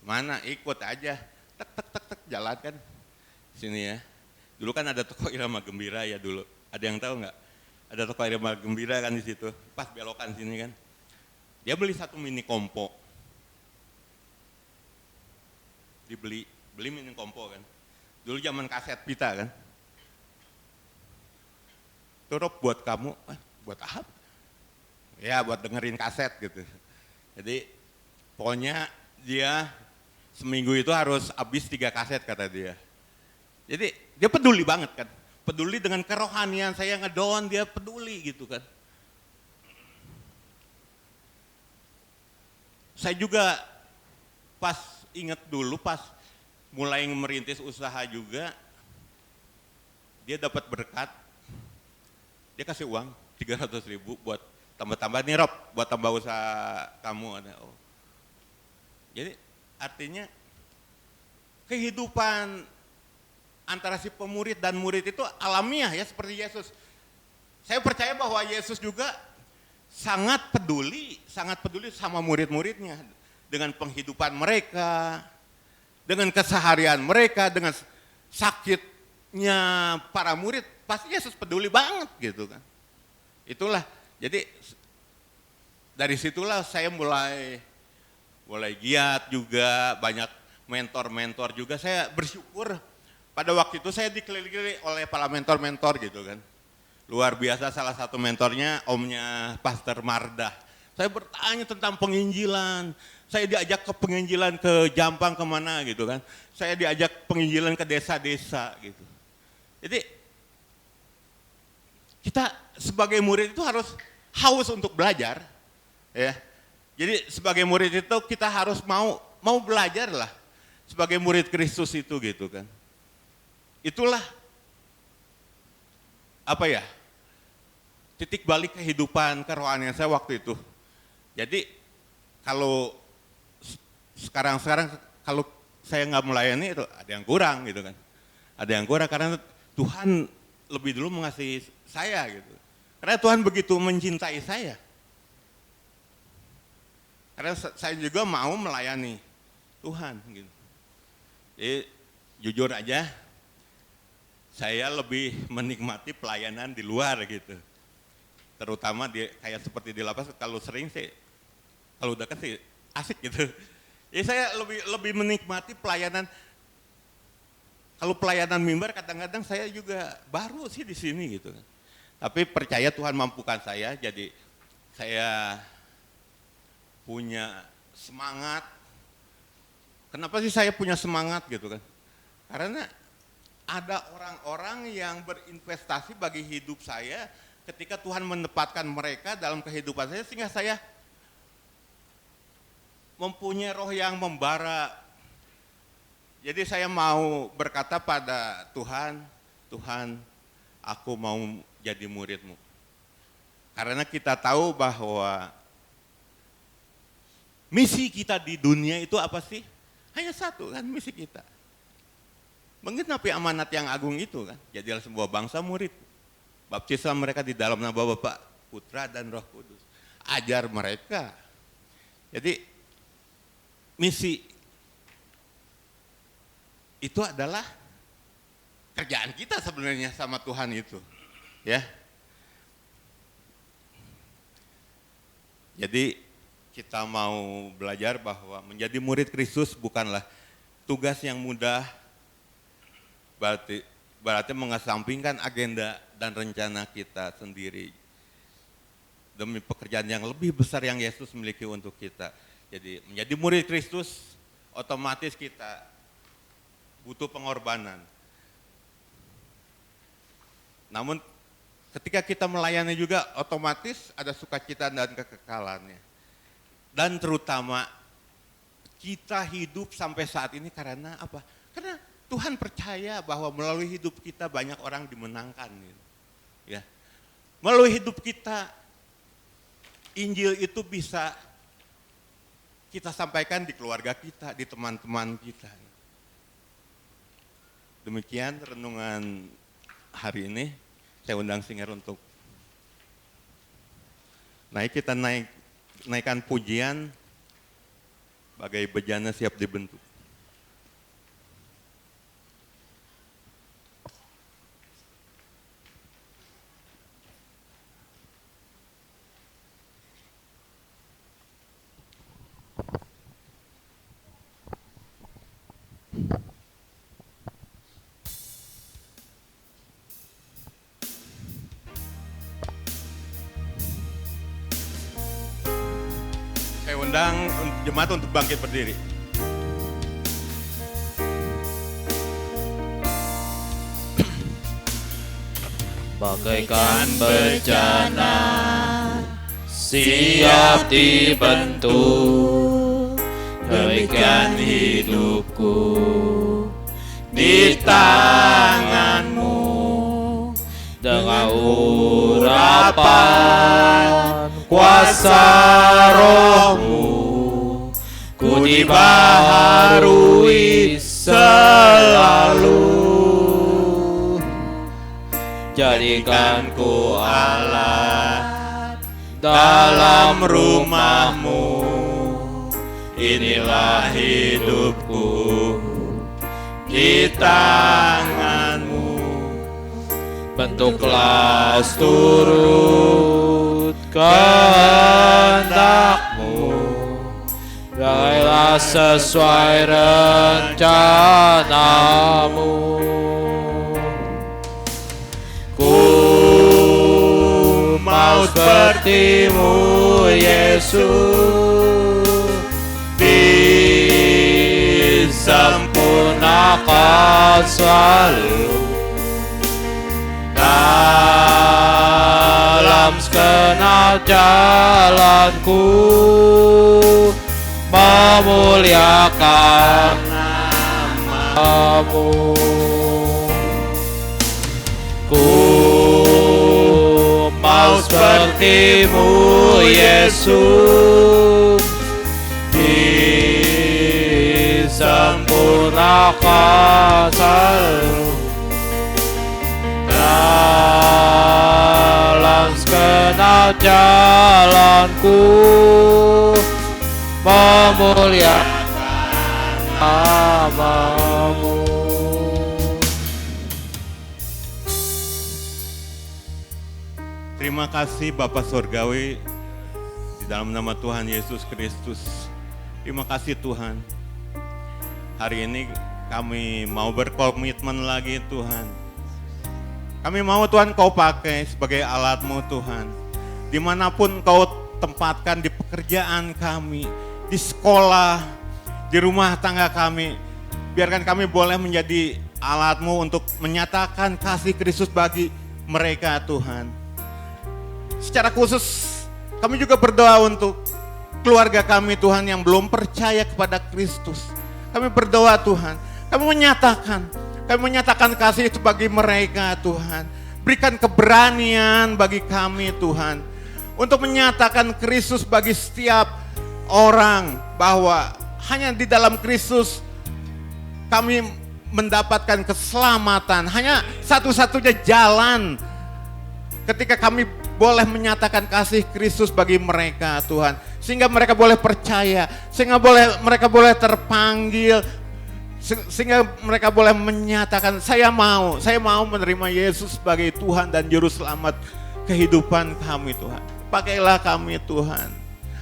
Mana ikut aja. Tek tek tek tek jalan kan. Sini ya. Dulu kan ada toko Irama Gembira ya dulu. Ada yang tahu nggak? Ada toko Irama Gembira kan di situ. Pas belokan sini kan. Dia beli satu mini kompo. Beli mini kompo kan. Dulu zaman kaset pita kan. Tuh Rob buat kamu, buat apa? Ya buat dengerin kaset gitu. Jadi pokoknya dia seminggu itu harus habis 3 kaset kata dia. Jadi dia peduli banget kan. Peduli dengan kerohanian saya ngedown, dia peduli gitu kan. Saya juga pas inget dulu pas mulai merintis usaha juga, dia dapat berkat, dia kasih uang 300.000 buat tambah-tambah nih Rob, buat tambah usaha kamu ada. Oh. Jadi artinya kehidupan antara si pemurid dan murid itu alamiah ya seperti Yesus. Saya percaya bahwa Yesus juga sangat peduli sama murid-muridnya dengan penghidupan mereka, dengan keseharian mereka, dengan sakitnya para murid, pasti Yesus peduli banget gitu kan. Itulah, jadi dari situlah saya mulai giat juga, banyak mentor-mentor juga. Saya bersyukur pada waktu itu saya dikelilingi oleh para mentor-mentor gitu kan. Luar biasa, salah satu mentornya omnya Pastor Mardah. Saya bertanya tentang penginjilan, saya diajak ke penginjilan ke Jampang kemana gitu kan. Saya diajak penginjilan ke desa-desa gitu. Jadi kita sebagai murid itu harus haus untuk belajar ya. Jadi sebagai murid itu kita harus mau belajar lah sebagai murid Kristus itu gitu kan. Itulah apa ya, titik balik kehidupan kerohanian saya waktu itu. Jadi kalau sekarang kalau saya nggak melayani itu ada yang kurang gitu kan. Ada yang kurang karena Tuhan lebih dulu mengasihi saya gitu. Karena Tuhan begitu mencintai saya. Karena saya juga mau melayani Tuhan gitu. Jadi jujur aja, saya lebih menikmati pelayanan di luar gitu. Terutama kayak seperti di lapas, kalau sering sih, kalau udah kan sih asik gitu. Jadi saya lebih menikmati pelayanan. Kalau pelayanan mimbar kadang-kadang saya juga baru sih di sini gitu kan. Tapi percaya Tuhan mampukan saya, jadi saya punya semangat. Kenapa sih saya punya semangat gitu kan? Karena ada orang-orang yang berinvestasi bagi hidup saya ketika Tuhan menempatkan mereka dalam kehidupan saya sehingga saya mempunyai roh yang membara. Jadi saya mau berkata pada Tuhan, Tuhan, aku mau jadi murid-Mu. Karena kita tahu bahwa misi kita di dunia itu apa sih? Hanya satu kan misi kita. Menggenapi amanat yang agung itu kan. Jadilah sebuah bangsa murid. Baptislah mereka di dalam nama Bapa, Putra dan Roh Kudus. Ajar mereka. Jadi misi itu adalah kerjaan kita sebenarnya sama Tuhan itu. Ya. Jadi kita mau belajar bahwa menjadi murid Kristus bukanlah tugas yang mudah, berarti mengesampingkan agenda dan rencana kita sendiri demi pekerjaan yang lebih besar yang Yesus miliki untuk kita. Jadi menjadi murid Kristus otomatis kita butuh pengorbanan. Namun ketika kita melayani juga otomatis ada sukacita dan kekekalannya. Dan terutama kita hidup sampai saat ini karena apa? Karena Tuhan percaya bahwa melalui hidup kita banyak orang dimenangkan. Gitu. Ya. Melalui hidup kita, Injil itu bisa kita sampaikan di keluarga kita, di teman-teman kita. Demikian renungan hari ini. Saya undang Singer untuk naikkan pujian. bagai bejana siap dibentuk. Saya undang jemaat untuk bangkit berdiri. Bagaikan bejana siap dibentuk, demikian hidupku di tanganmu. Dengan urapan kuasa rohmu, ku dibaharui selalu. Jadikan ku alat dalam rumahmu, inilah hidupku di tanganmu. Bentuklah turut kehendakmu, gailah sesuai rencanamu. Ku mau sepertimu Yesus, disempurnakan selalu dalam segenap jalanku, memuliakan namamu. Ku mau sepertimu Yesus, disempurnakan selalu dalam segenap jalanku, memuliakan namamu. Terima kasih Bapa Surgawi, di dalam nama Tuhan Yesus Kristus. Terima kasih Tuhan. Hari ini kami mau berkomitmen lagi Tuhan. Kami mau Tuhan Kau pakai sebagai alat-Mu Tuhan. Dimanapun Kau tempatkan di pekerjaan kami, di sekolah, di rumah tangga kami. Biarkan kami boleh menjadi alat-Mu untuk menyatakan kasih Kristus bagi mereka Tuhan. Secara khusus kami juga berdoa untuk keluarga kami Tuhan yang belum percaya kepada Kristus. Kami berdoa Tuhan, kami menyatakan kasih itu bagi mereka Tuhan. Berikan keberanian bagi kami Tuhan, untuk menyatakan Kristus bagi setiap orang, bahwa hanya di dalam Kristus kami mendapatkan keselamatan. Hanya satu-satunya jalan ketika kami boleh menyatakan kasih Kristus bagi mereka Tuhan. Sehingga mereka boleh percaya, sehingga mereka boleh terpanggil, sehingga mereka boleh menyatakan saya mau menerima Yesus sebagai Tuhan dan Juru Selamat kehidupan kami Tuhan. Pakailah kami Tuhan.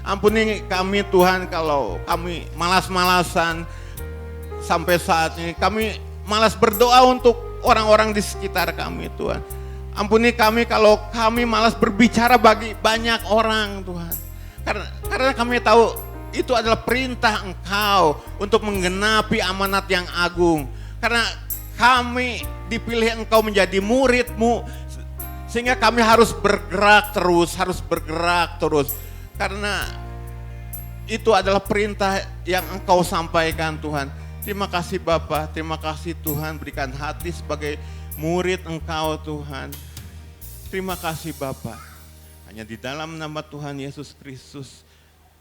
Ampuni kami Tuhan kalau kami malas-malasan sampai saat ini. Kami malas berdoa untuk orang-orang di sekitar kami Tuhan. Ampuni kami kalau kami malas berbicara bagi banyak orang Tuhan. Karena kami tahu itu adalah perintah Engkau untuk menggenapi amanat yang agung. Karena kami dipilih Engkau menjadi murid-Mu, sehingga kami harus bergerak terus. Karena itu adalah perintah yang Engkau sampaikan Tuhan. Terima kasih Bapa, terima kasih Tuhan, berikan hati sebagai murid Engkau Tuhan. Terima kasih Bapa. Hanya di dalam nama Tuhan Yesus Kristus,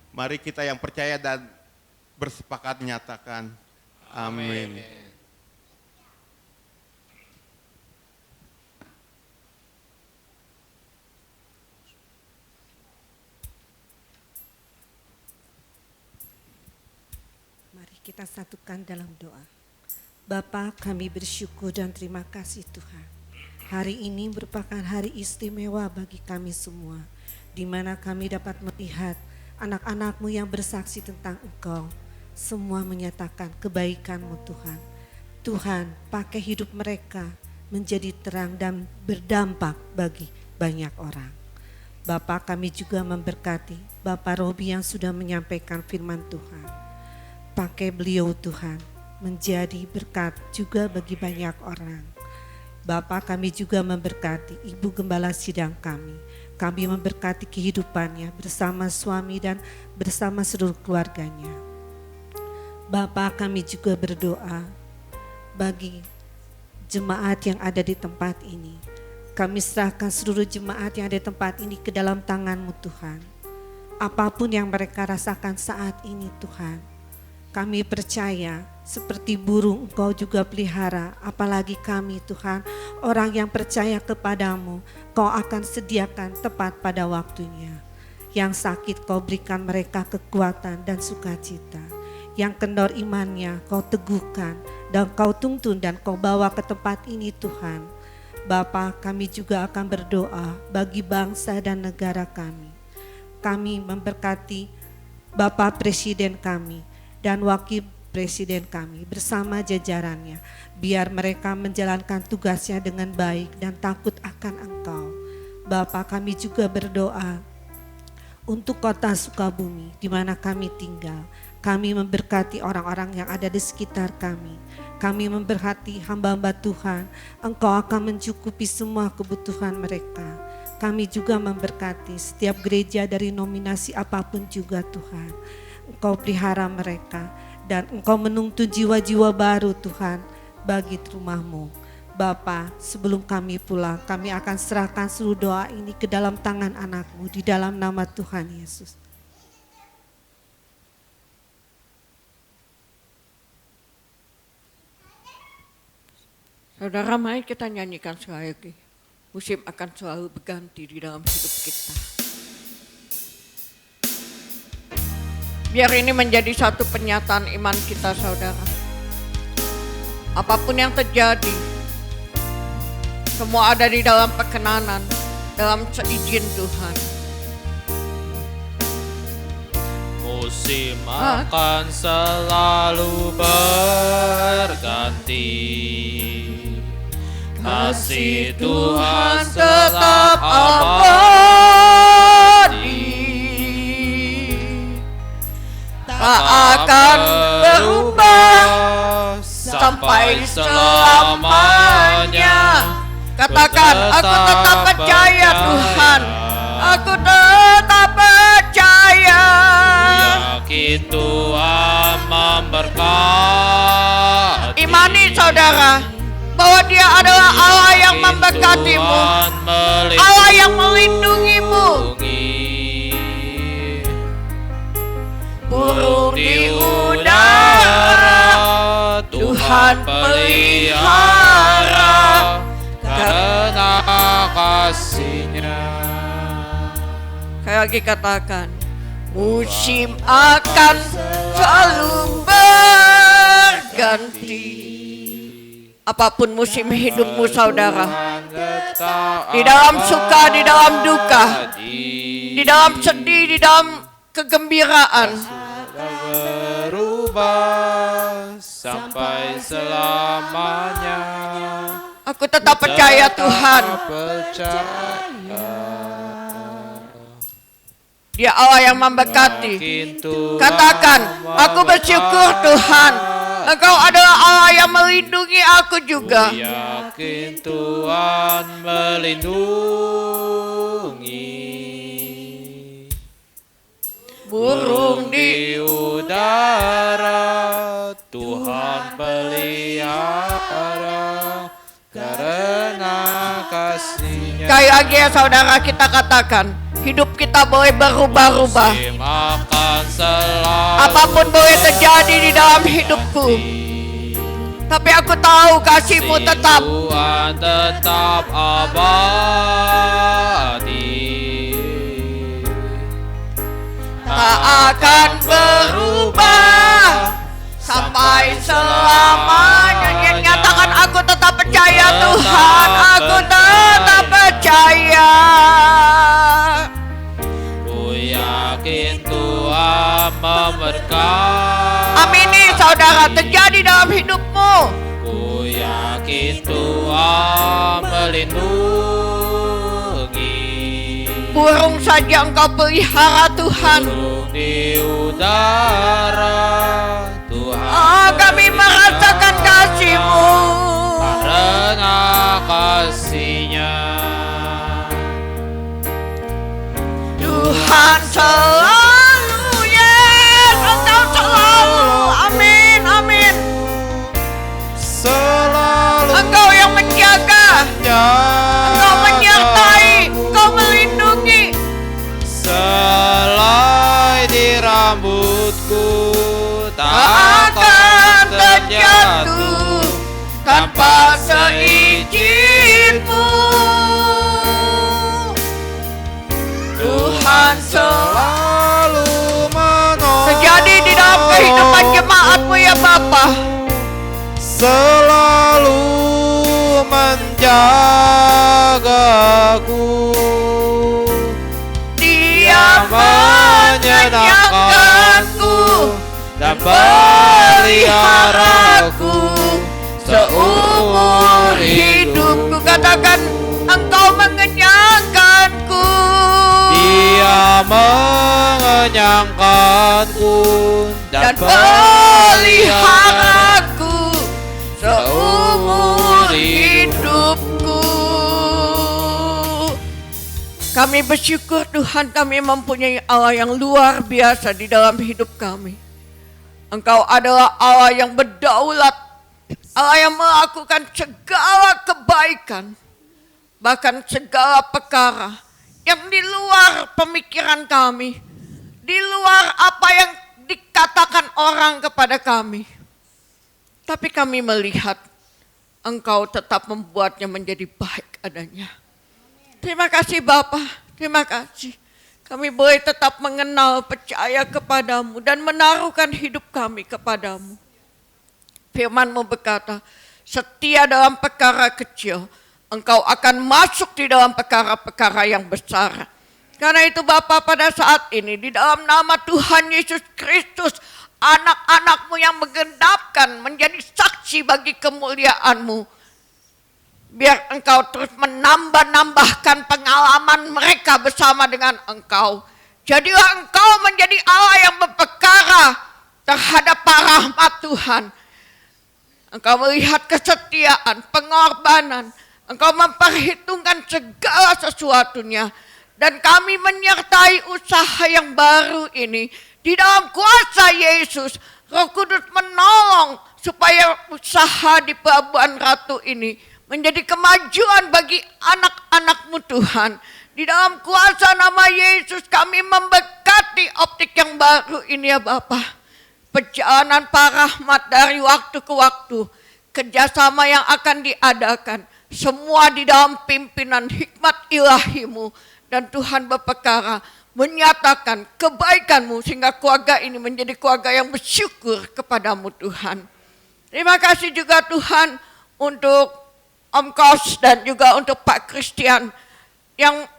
mari kita yang percaya dan bersepakat nyatakan amin. Kita satukan dalam doa. Bapa, kami bersyukur dan terima kasih Tuhan. Hari ini merupakan hari istimewa bagi kami semua, di mana kami dapat melihat anak-anak-Mu yang bersaksi tentang Engkau. Semua menyatakan kebaikan-Mu Tuhan. Tuhan, pakai hidup mereka menjadi terang dan berdampak bagi banyak orang. Bapa, kami juga memberkati Bapak Robi yang sudah menyampaikan firman Tuhan. Pakai beliau Tuhan menjadi berkat juga bagi banyak orang. Bapa, kami juga memberkati Ibu Gembala Sidang kami. Kami memberkati kehidupannya bersama suami dan bersama seluruh keluarganya. Bapa, kami juga berdoa bagi jemaat yang ada di tempat ini. Kami serahkan seluruh jemaat yang ada di tempat ini ke dalam tangan-Mu Tuhan. Apapun yang mereka rasakan saat ini Tuhan, kami percaya seperti burung Engkau juga pelihara, apalagi kami Tuhan, orang yang percaya kepadamu, Kau akan sediakan tepat pada waktunya. Yang sakit Kau berikan mereka kekuatan dan sukacita. Yang kendor imannya Kau teguhkan dan Kau tuntun dan Kau bawa ke tempat ini Tuhan. Bapa, kami juga akan berdoa bagi bangsa dan negara kami. Kami memberkati Bapak Presiden kami dan Wakil Presiden kami bersama jajarannya, biar mereka menjalankan tugasnya dengan baik dan takut akan Engkau. Bapa, kami juga berdoa untuk kota Sukabumi di mana kami tinggal. Kami memberkati orang-orang yang ada di sekitar kami. Kami memberkati hamba-hamba Tuhan, Engkau akan mencukupi semua kebutuhan mereka. Kami juga memberkati setiap gereja dari nominasi apapun juga Tuhan. Engkau pelihara mereka dan Engkau menuntun jiwa-jiwa baru Tuhan bagi rumah-Mu. Bapa, sebelum kami pulang, kami akan serahkan seluruh doa ini ke dalam tangan anak-Mu di dalam nama Tuhan Yesus. Saudara, mari kita nyanyikan sekali lagi. Musim akan selalu berganti di dalam hidup kita. Biar ini menjadi satu pernyataan iman kita, saudara. Apapun yang terjadi, semua ada di dalam perkenanan, dalam seizin Tuhan. Musim akan selalu berganti, kasih Tuhan tetap abadi, tak akan berubah sampai selamanya. Katakan, aku tetap percaya Tuhan, aku tetap percaya. Yakin Tuhan memberkati. Imani saudara, bahwa Dia adalah Allah yang memberkatimu, Allah yang melindungimu. Burung di udara Tuhan pelihara karena kasih-Nya. Saya lagi katakan, musim akan selalu berganti. Apapun musim hidupmu saudara, di dalam suka, di dalam duka, di dalam sedih, di dalam kegembiraan, berubah sampai selamanya. Aku tetap percaya Tuhan. Dia Allah yang memberkati. Katakan, aku bersyukur Tuhan, Engkau adalah Allah yang melindungi aku juga. Yakin Tuhan melindungi. Burung di udara Tuhan pelihara karena kasih-Nya. Sekali lagi ya saudara, kita katakan, hidup kita boleh berubah-ubah. Apapun boleh terjadi di dalam hidupku, tapi aku tahu kasih-Mu tetap. Tuhan tetap abadi, tak akan berubah sampai selamanya. Nyatakan aku tetap percaya Tuhan, aku tetap percaya. Ku yakin Tuhan memberkati. Amini saudara, terjadi dalam hidupmu. Ku yakin Tuhan melindungi. Burung saja engkau pelihara Tuhan. Burung di udara Tuhan. Oh, kami merasakan kasih-Mu. Karena kasih-Nya Tuhan selalu, yes, Engkau selalu, amin, amin. selalu Engkau yang menjaga, Engkau menyertai, Engkau melindungi. selai di rambutku Tak akan terjatuh tanpa seizin-Mu. Tuhan selalu menolong. terjadi di dalam kehidupan jemaat-Mu ya Bapa. Selalu menjagaku. Dia menyenangkanku dan peliharaku seumur hidupku. Katakan, Engkau mengenyangkanku. Dia mengenyangkanku Dan peliharaku seumur hidupku. Kami bersyukur Tuhan, kami mempunyai Allah yang luar biasa di dalam hidup kami. Engkau adalah Allah yang berdaulat, Allah yang melakukan segala kebaikan, bahkan segala perkara yang di luar pemikiran kami, di luar apa yang dikatakan orang kepada kami. Tapi kami melihat Engkau tetap membuatnya menjadi baik adanya. Terima kasih Bapa, terima kasih. Kami boleh tetap mengenal, percaya kepadamu dan menaruhkan hidup kami kepadamu. Firman-Mu berkata, setia dalam perkara kecil, Engkau akan masuk di dalam perkara-perkara yang besar. Karena itu Bapa, pada saat ini di dalam nama Tuhan Yesus Kristus, anak-anak-Mu yang menggenapkan menjadi saksi bagi kemuliaan-Mu. Biar Engkau terus menambah-nambahkan pengalaman mereka bersama dengan Engkau. Jadilah Engkau menjadi Allah yang berperkara terhadap rahmat Tuhan. Engkau melihat kesetiaan, pengorbanan. Engkau memperhitungkan segala sesuatunya. Dan kami menyertai usaha yang baru ini. Di dalam kuasa Yesus, Roh Kudus menolong supaya usaha di Pelabuhan Ratu ini menjadi kemajuan bagi anak-anak-Mu Tuhan. Di dalam kuasa nama Yesus kami memberkati optik yang baru ini ya Bapa. Perjalanan rahmat dari waktu ke waktu, kerjasama yang akan diadakan, semua di dalam pimpinan hikmat ilahi-Mu. Dan Tuhan berperkara menyatakan kebaikan-Mu sehingga keluarga ini menjadi keluarga yang bersyukur kepadamu Tuhan. Terima kasih juga Tuhan untuk Om Kos dan juga untuk Pak Christian yang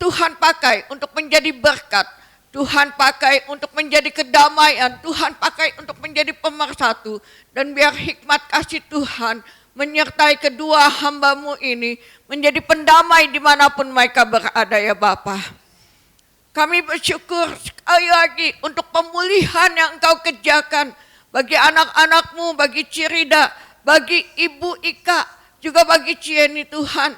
Tuhan pakai untuk menjadi berkat, Tuhan pakai untuk menjadi kedamaian, Tuhan pakai untuk menjadi pemersatu. Dan biar hikmat kasih Tuhan menyertai kedua hamba-Mu ini menjadi pendamai dimanapun mereka berada ya Bapa. Kami bersyukur sekali lagi untuk pemulihan yang Engkau kerjakan bagi anak-anak-Mu, bagi Cirida, bagi Ibu Ika, juga bagi Cieni Tuhan.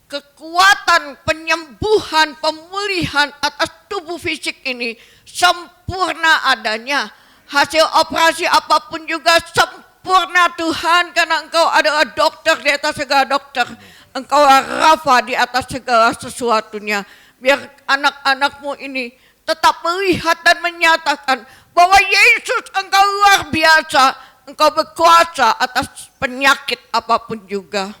Kekuatan penyembuhan, pemulihan atas tubuh fisik ini sempurna adanya. Hasil operasi apapun juga sempurna Tuhan, karena Engkau adalah dokter di atas segala dokter. Engkau Rafa di atas segala sesuatunya. Biar anak-anak-Mu ini tetap melihat dan menyatakan bahwa Yesus Engkau luar biasa. Engkau berkuasa atas penyakit apapun juga.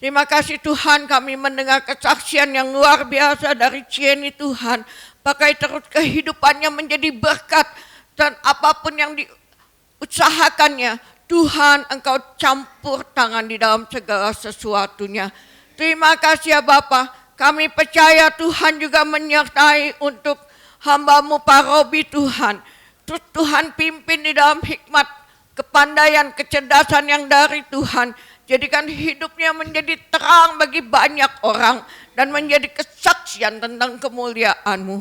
Terima kasih Tuhan, kami mendengar kesaksian yang luar biasa dari Cieni Tuhan. Pakai terus kehidupannya menjadi berkat. Dan apapun yang usahakannya. Tuhan, Engkau campur tangan di dalam segala sesuatunya. Terima kasih ya Bapa. Kami percaya Tuhan juga menyertai untuk hamba-Mu Pak Robi Tuhan. Terus Tuhan pimpin di dalam hikmat, kepandaian, kecerdasan yang dari Tuhan. Jadikan hidupnya menjadi terang bagi banyak orang dan menjadi kesaksian tentang kemuliaan-Mu.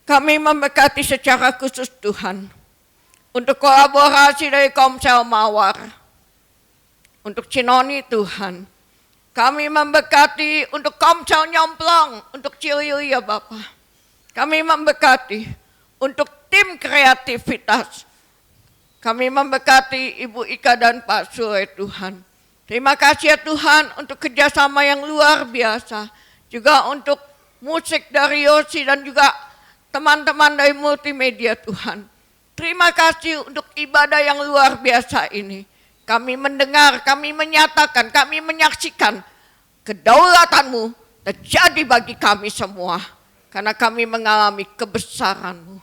Kami memberkati secara khusus Tuhan untuk kolaborasi dari Komsel Mawar, untuk Cinoni Tuhan. Kami memberkati untuk Komsel Nyomplong, untuk Ciliu ya Bapak. Kami memberkati untuk tim kreativitas. Kami memberkati Ibu Ika dan Pak Sule Tuhan. Terima kasih ya Tuhan untuk kerjasama yang luar biasa. Juga untuk musik dari Yosi dan juga teman-teman dari multimedia Tuhan. Terima kasih untuk ibadah yang luar biasa ini. Kami mendengar, kami menyatakan, kami menyaksikan kedaulatan-Mu terjadi bagi kami semua. Karena kami mengalami kebesaran-Mu.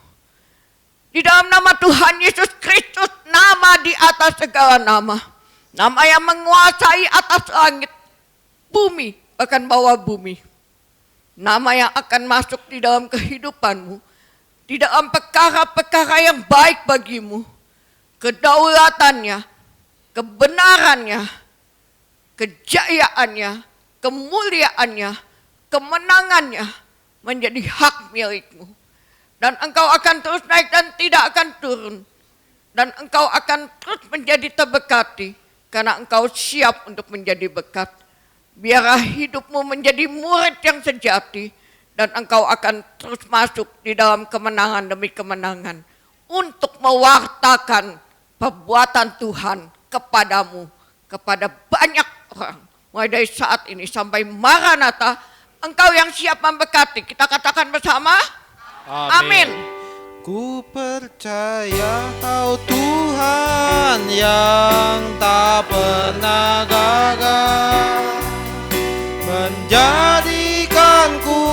Di dalam nama Tuhan Yesus Kristus, nama di atas segala nama. Nama yang menguasai atas langit, bumi, bahkan bawah bumi. Nama yang akan masuk di dalam kehidupan-Mu. Di dalam perkara-perkara yang baik bagi-Mu. Kedaulatannya, kebenarannya, kejayaannya, kemuliaannya, kemenangannya menjadi hak milik-Mu. Dan Engkau akan terus naik dan tidak akan turun. Dan Engkau akan terus menjadi terberkati. Karena Engkau siap untuk menjadi berkat. Biarlah hidupmu menjadi murid yang sejati. Dan Engkau akan terus masuk di dalam kemenangan demi kemenangan. Untuk mewartakan perbuatan Tuhan kepadamu. Kepada banyak orang. Mulai dari saat ini sampai Maranatha. Engkau yang siap memberkati. Kita katakan bersama. Amin. Ku percaya Kau Tuhan yang tak pernah gagal, menjadikanku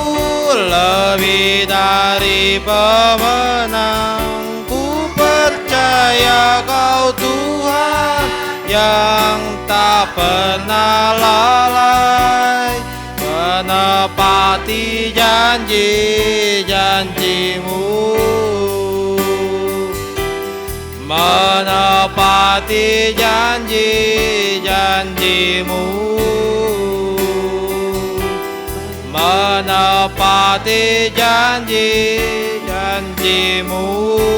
lebih dari pemenang. Ku percaya Kau Tuhan yang tak pernah lalai, menepati janji-janji-Mu, menepati janji-janji-Mu, menepati janji-janji-Mu.